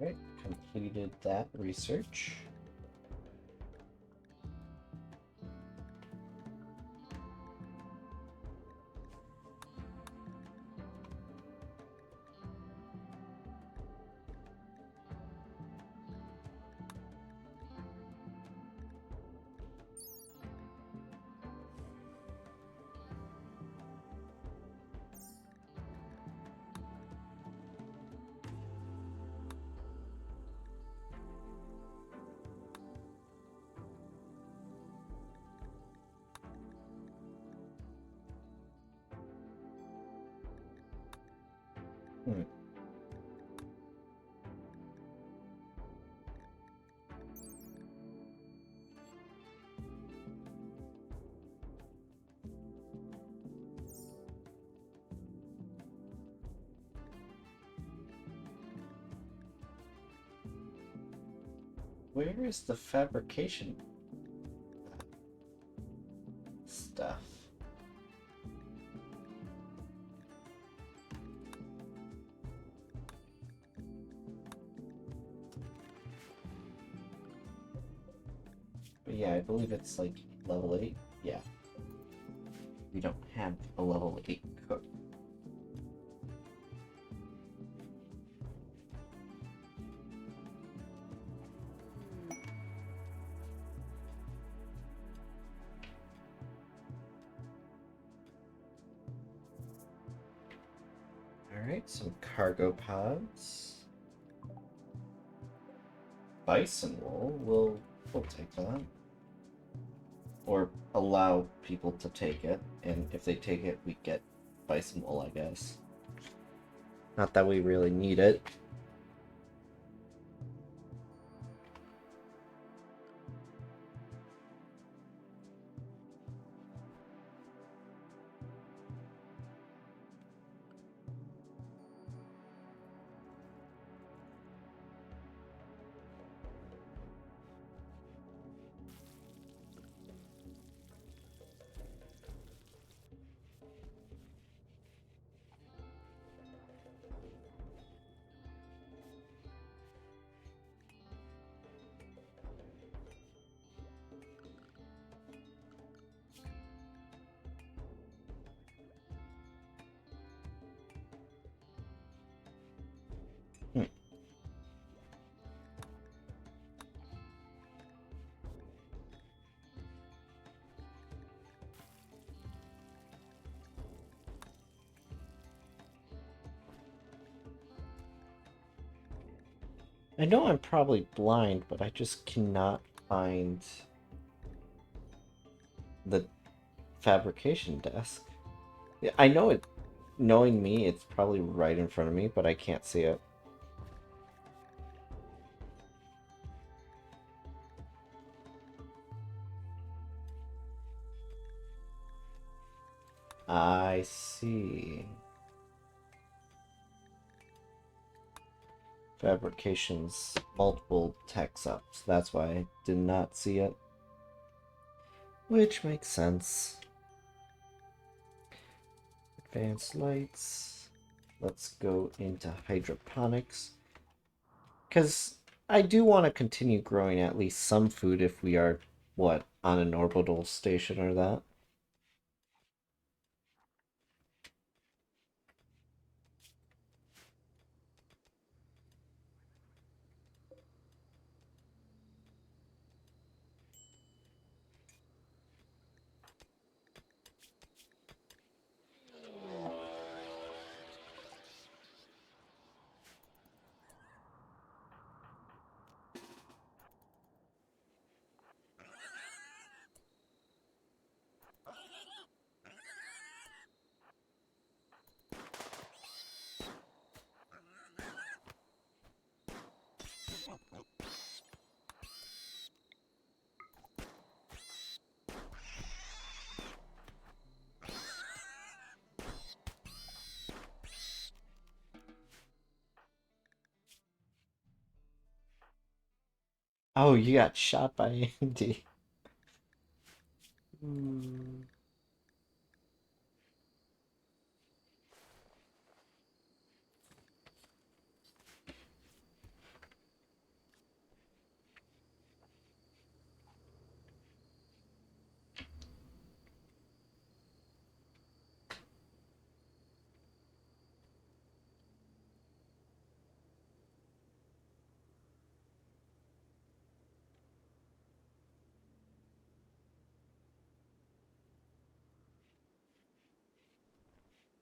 [SPEAKER 1] Right, completed that research. Hmm. Where is the fabrication stuff? But yeah, I believe it's like level 8. Yeah. We don't have a level 8 cook. Alright, some cargo pods. Bison wool, we'll take that. Or allow people to take it, and if they take it, we get bison wool, I guess. Not that we really need it. Hmm. I know I'm probably blind, but I just cannot find the fabrication desk. Yeah, I know it, knowing me, it's probably right in front of me, but I can't see it. I see. Fabrication's multiple text ups. That's why I did not see it. Which makes sense. Advanced lights. Let's go into hydroponics. Because I do want to continue growing at least some food if we are, what, on an orbital station or that. Oh, you got shot by Andy. Hmm.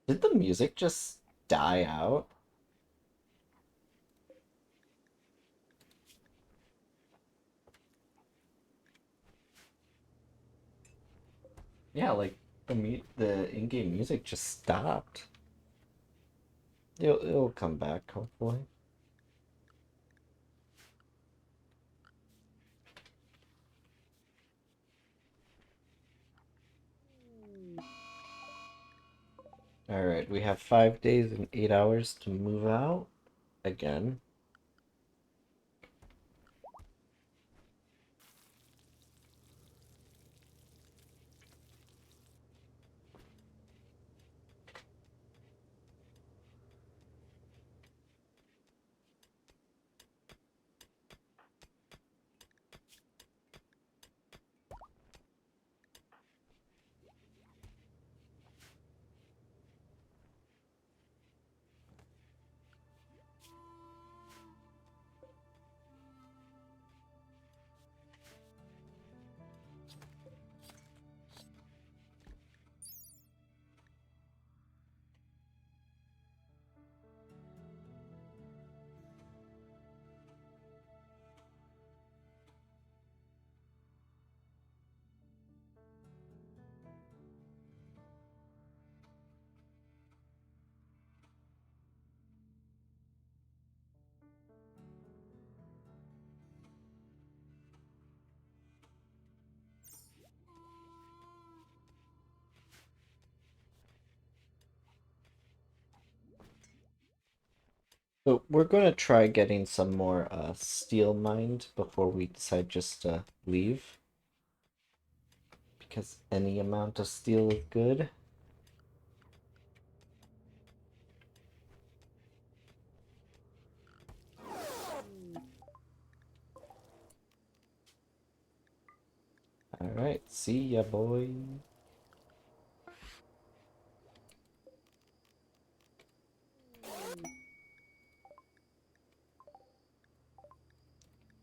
[SPEAKER 1] Did the music just die out? Yeah, like the in-game music just stopped. It'll come back, hopefully. Alright, we have 5 days and 8 hours to move out again. So we're gonna try getting some more steel mined before we decide just to leave. Because any amount of steel is good. Alright, see ya, boy.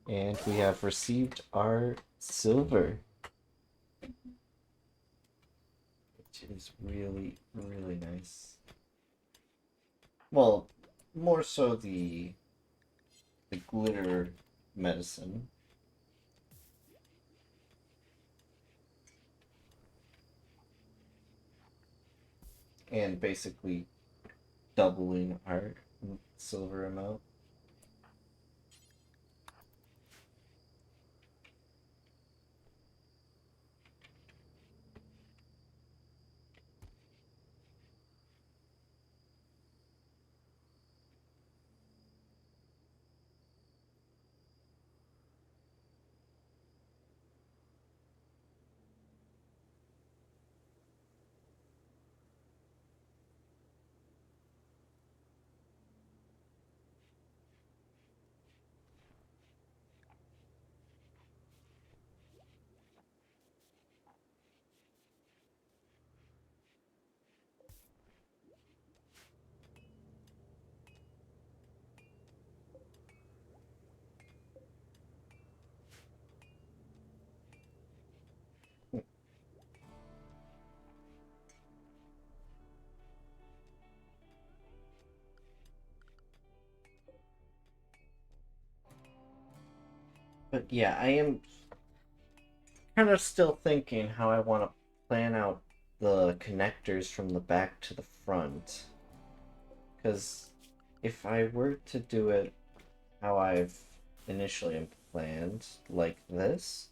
[SPEAKER 1] And we have received our silver, which is really, really nice. Well, more so the glitter medicine. And basically doubling our silver amount. But yeah, I am kind of still thinking how I want to plan out the connectors from the back to the front. Because if I were to do it how I've initially planned, like this,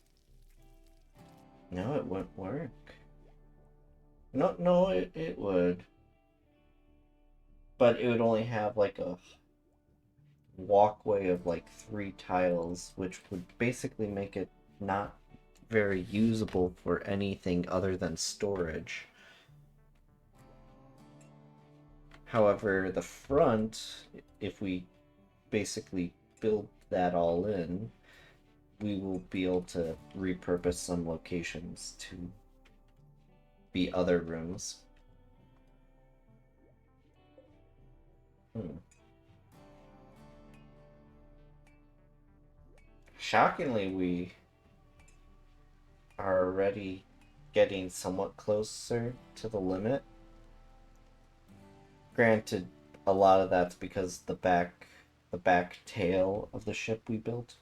[SPEAKER 1] no, it wouldn't work. No, no, it would. But it would only have like a walkway of like 3 tiles, which would basically make it not very usable for anything other than storage. However, the front, if we basically build that all in, we will be able to repurpose some locations to be other rooms. Hmm. Shockingly, we are already getting somewhat closer to the limit. Granted, a lot of that's because the back tail of the ship we built.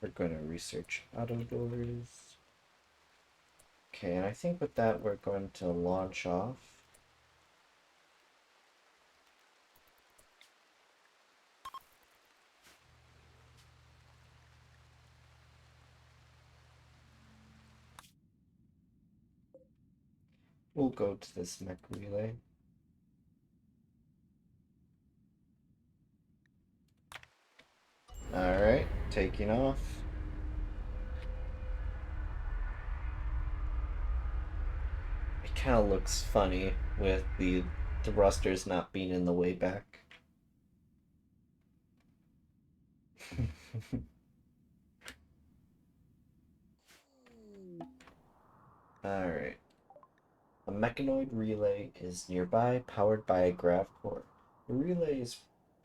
[SPEAKER 1] We're going to research auto doors. Okay, and I think with that we're going to launch off. We'll go to this mech relay. Alright, taking off. It kind of looks funny with the thrusters not being in the way back. Alright. A mechanoid relay is nearby, powered by a grav core. The relay is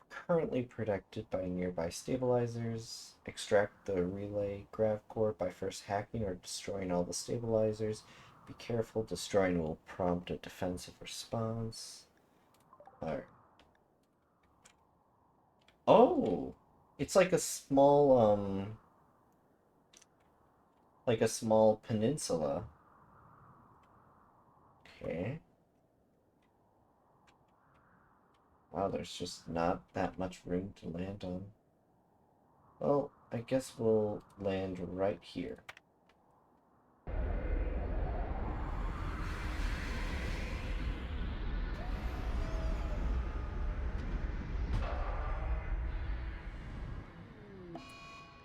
[SPEAKER 1] currently protected by nearby stabilizers. Extract the relay grav core by first hacking or destroying all the stabilizers. Be careful, destroying will prompt a defensive response. Alright. Oh! It's like a small peninsula. Okay. Wow, there's just not that much room to land on. Well, I guess we'll land right here.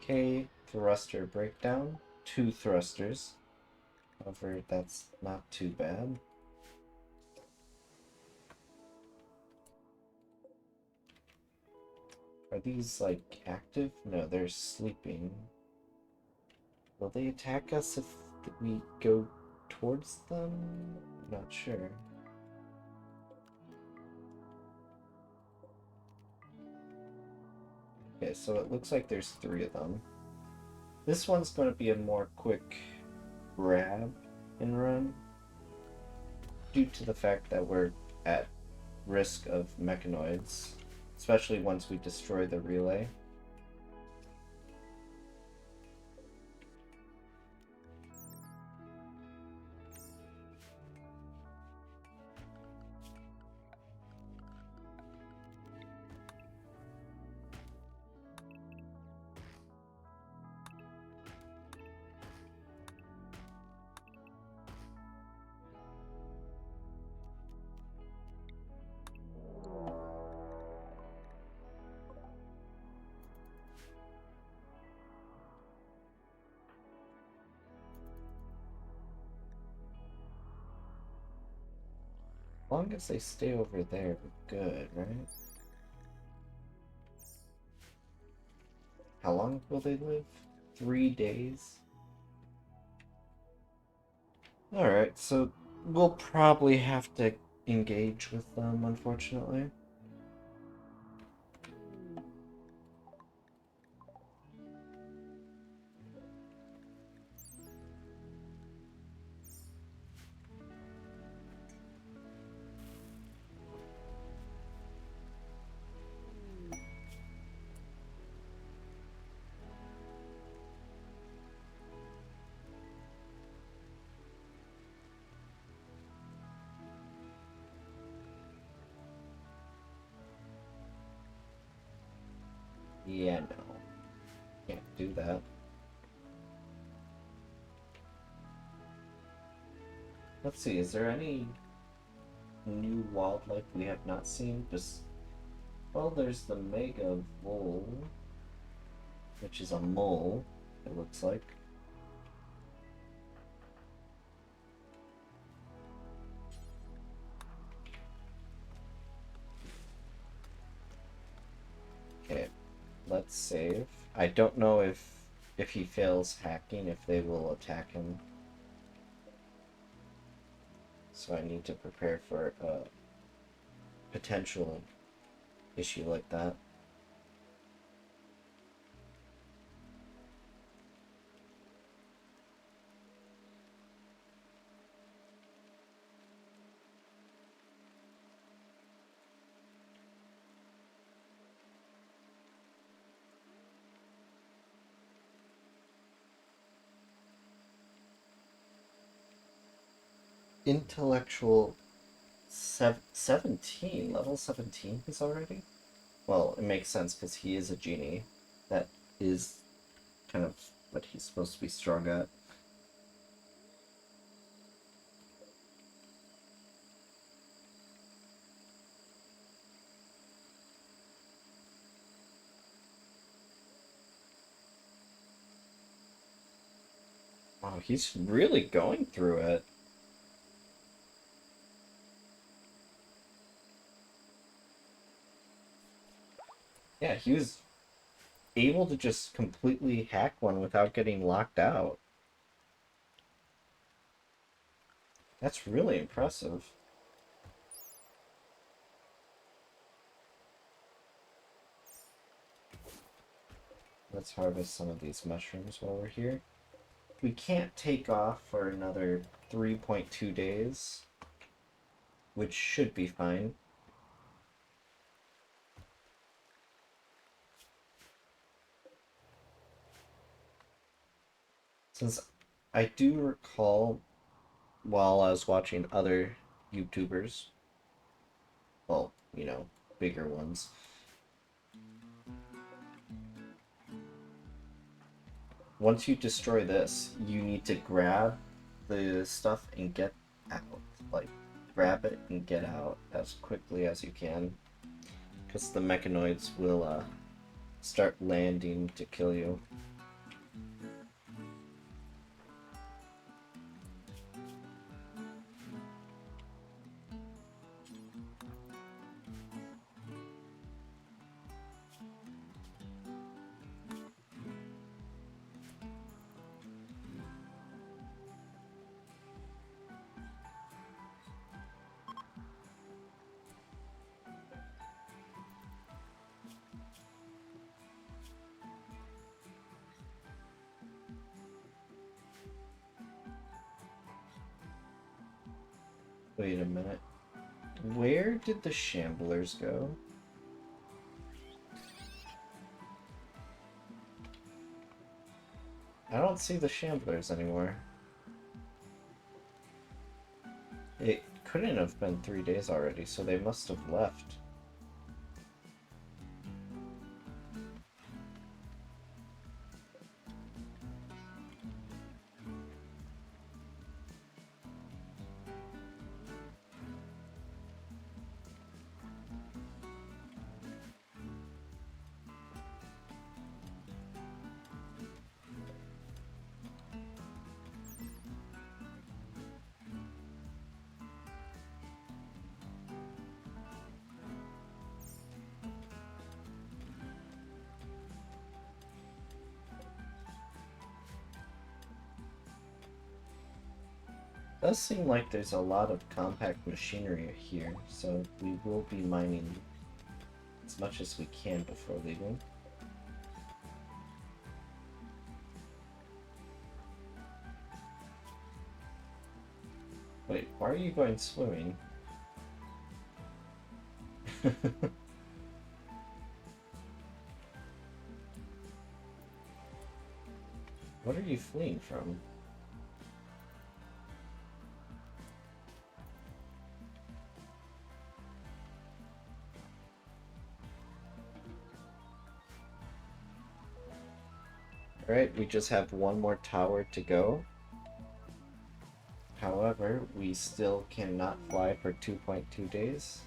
[SPEAKER 1] Okay, thruster breakdown. 2 thrusters. However, that's not too bad. Are these, like, active? No, they're sleeping. Will they attack us if we go towards them? Not sure. Okay, so it looks like there's 3 of them. This one's going to be a more quick grab and run, due to the fact that we're at risk of mechanoids, especially once we destroy the relay. As long as they stay over there, we're good, right? How long will they live? 3 days? Alright, so we'll probably have to engage with them, unfortunately. Yeah, no. Can't do that. Let's see, is there any new wildlife we have not seen? Just, well, there's the Mega Vole, which is a mole, it looks like. Okay, let's save. I don't know if he fails hacking, if they will attack him. So I need to prepare for a potential issue like that. Intellectual 17, level 17 he's already? Well, it makes sense because he is a genie. That is kind of what he's supposed to be strong at. Wow, he's really going through it. Yeah, he was able to just completely hack one without getting locked out. That's really impressive. Let's harvest some of these mushrooms while we're here. We can't take off for another 3.2 days, which should be fine. Since I do recall while I was watching other YouTubers, well, you know, bigger ones, once you destroy this, you need to grab the stuff and get out. Like, grab it and get out as quickly as you can. Because the mechanoids will start landing to kill you. Wait a minute. Where did the shamblers go? I don't see the shamblers anymore. It couldn't have been 3 days already, so they must have left. Does seem like there's a lot of compact machinery here, so we will be mining as much as we can before leaving. Wait, why are you going swimming? What are you fleeing from? Alright, we just have one more tower to go. However, we still cannot fly for 2.2 days.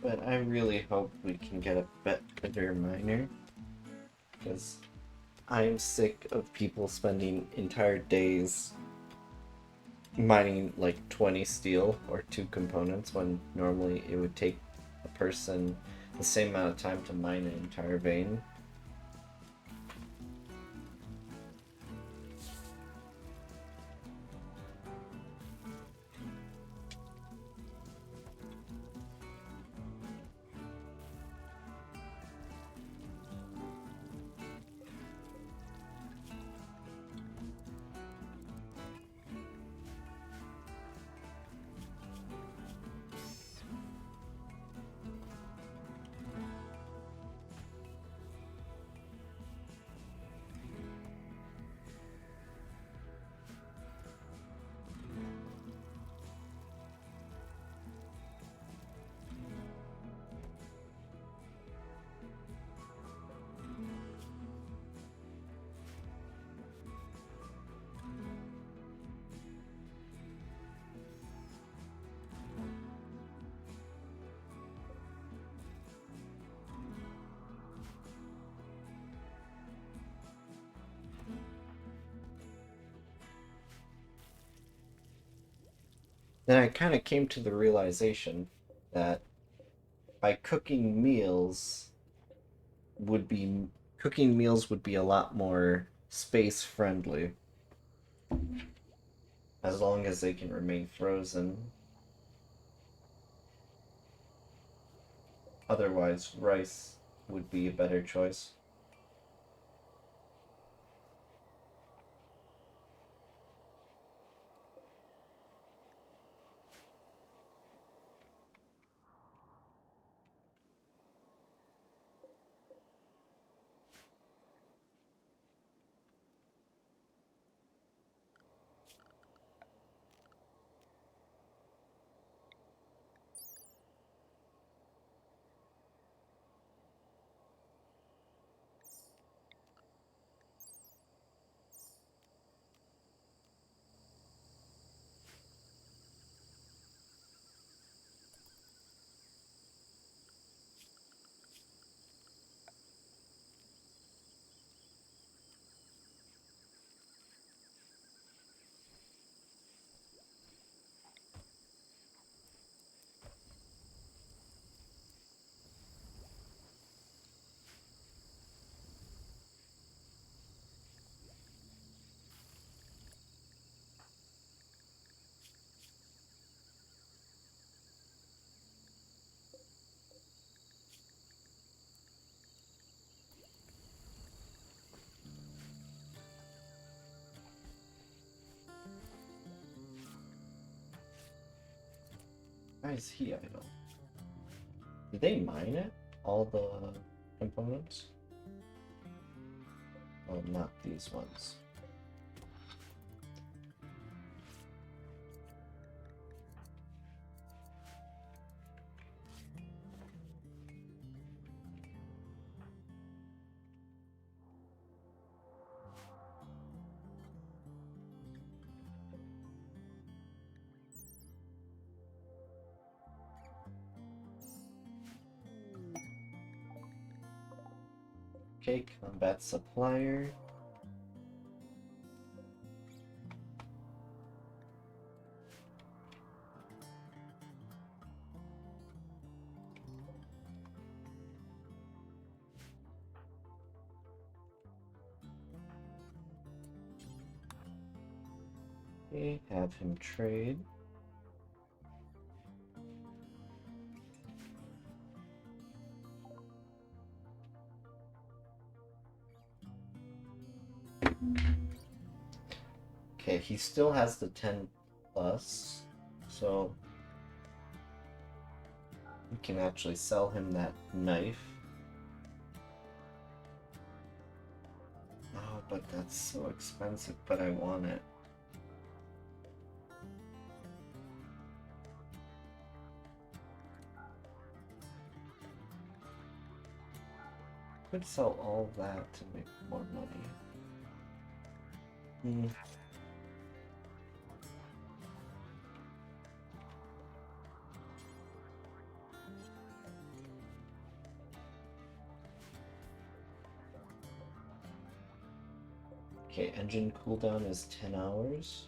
[SPEAKER 1] But I really hope we can get a better miner, because I'm sick of people spending entire days mining like 20 steel or 2 components when normally it would take a person the same amount of time to mine an entire vein. Then I kind of came to the realization that by cooking meals would be a lot more space friendly as long as they can remain frozen. Otherwise, rice would be a better choice. Why is he idle? Did they mine it? All the components? Well, not these ones. Okay, combat supplier. Okay, have him trade. Okay, he still has the 10 plus, so we can actually sell him that knife. Oh, but that's so expensive, but I want it. Could sell all that to make more money. Hmm. Okay, engine cooldown is 10 hours.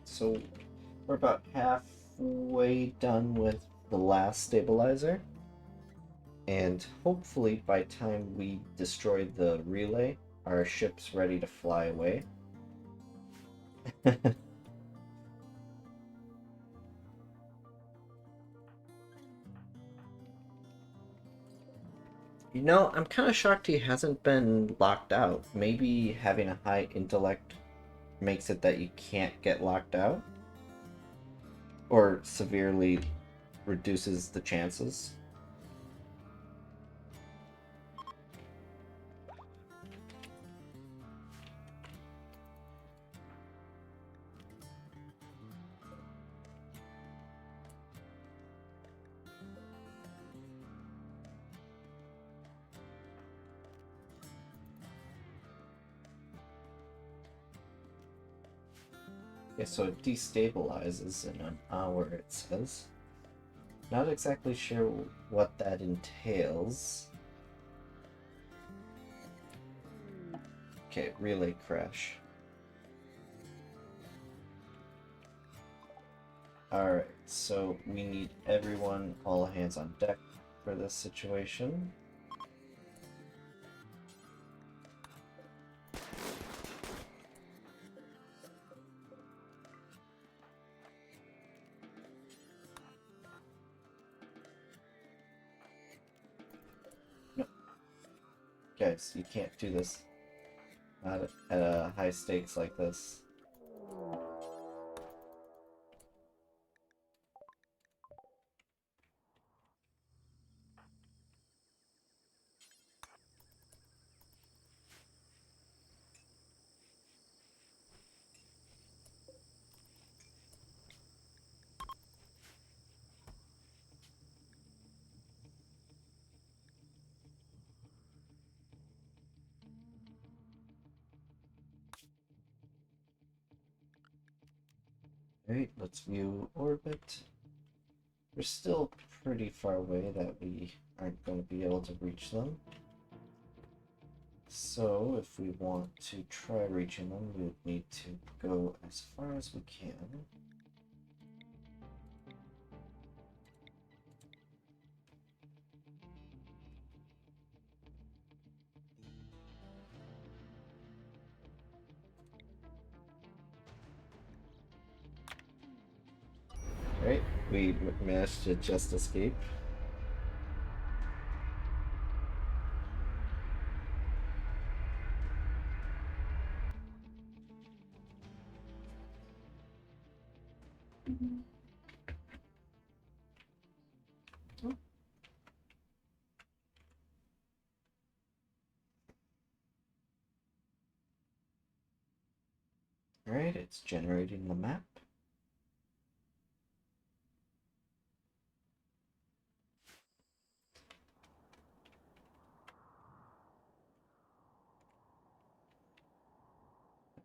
[SPEAKER 1] So we're about halfway done with the last stabilizer. And hopefully by time we destroy the relay, our ship's ready to fly away. You know, I'm kind of shocked he hasn't been locked out. Maybe having a high intellect makes it that you can't get locked out? Or severely reduces the chances? Yeah, so it destabilizes in an hour, it says. Not exactly sure what that entails. Okay, relay crash. Alright, so we need everyone, all hands on deck for this situation. No, guys, you can't do this. Not at high stakes like this. Alright, let's view orbit. We're still pretty far away that we aren't going to be able to reach them. So if we want to try reaching them, we would need to go as far as we can. Alright, we managed to just escape. Alright, it's generating the map.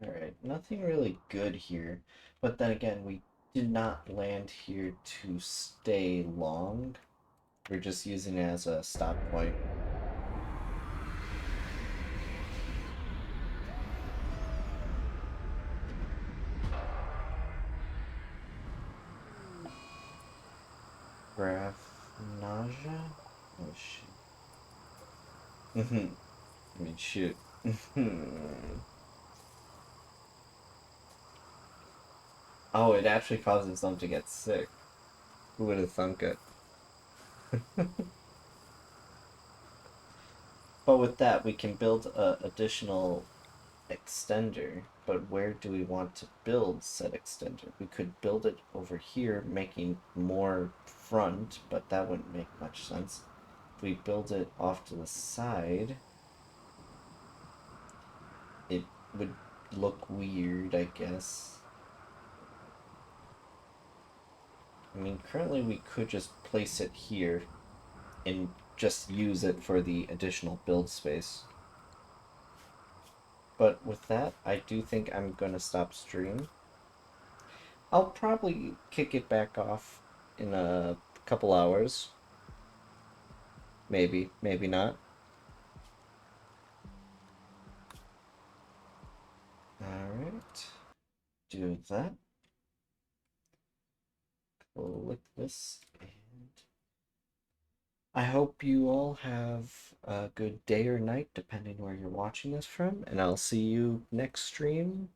[SPEAKER 1] Alright, nothing really good here. But then again, we did not land here to stay long. We're just using it as a stop point. nausea? Oh shit. I mean, shoot. Oh, it actually causes them to get sick. Who would have thunk it? But with that, we can build a additional extender. But where do we want to build said extender? We could build it over here, making more front, but that wouldn't make much sense. If we build it off to the side, it would look weird, I guess. I mean, currently we could just place it here and just use it for the additional build space. But with that, I do think I'm gonna stop stream. I'll probably kick it back off in a couple hours. Maybe, maybe not. Alright. Do that. Click this. And I hope you all have a good day or night, depending where you're watching this from. And I'll see you next stream.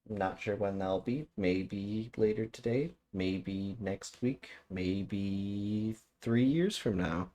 [SPEAKER 1] I'm not sure when that'll be. Maybe later today. Maybe next week. Maybe 3 years from now.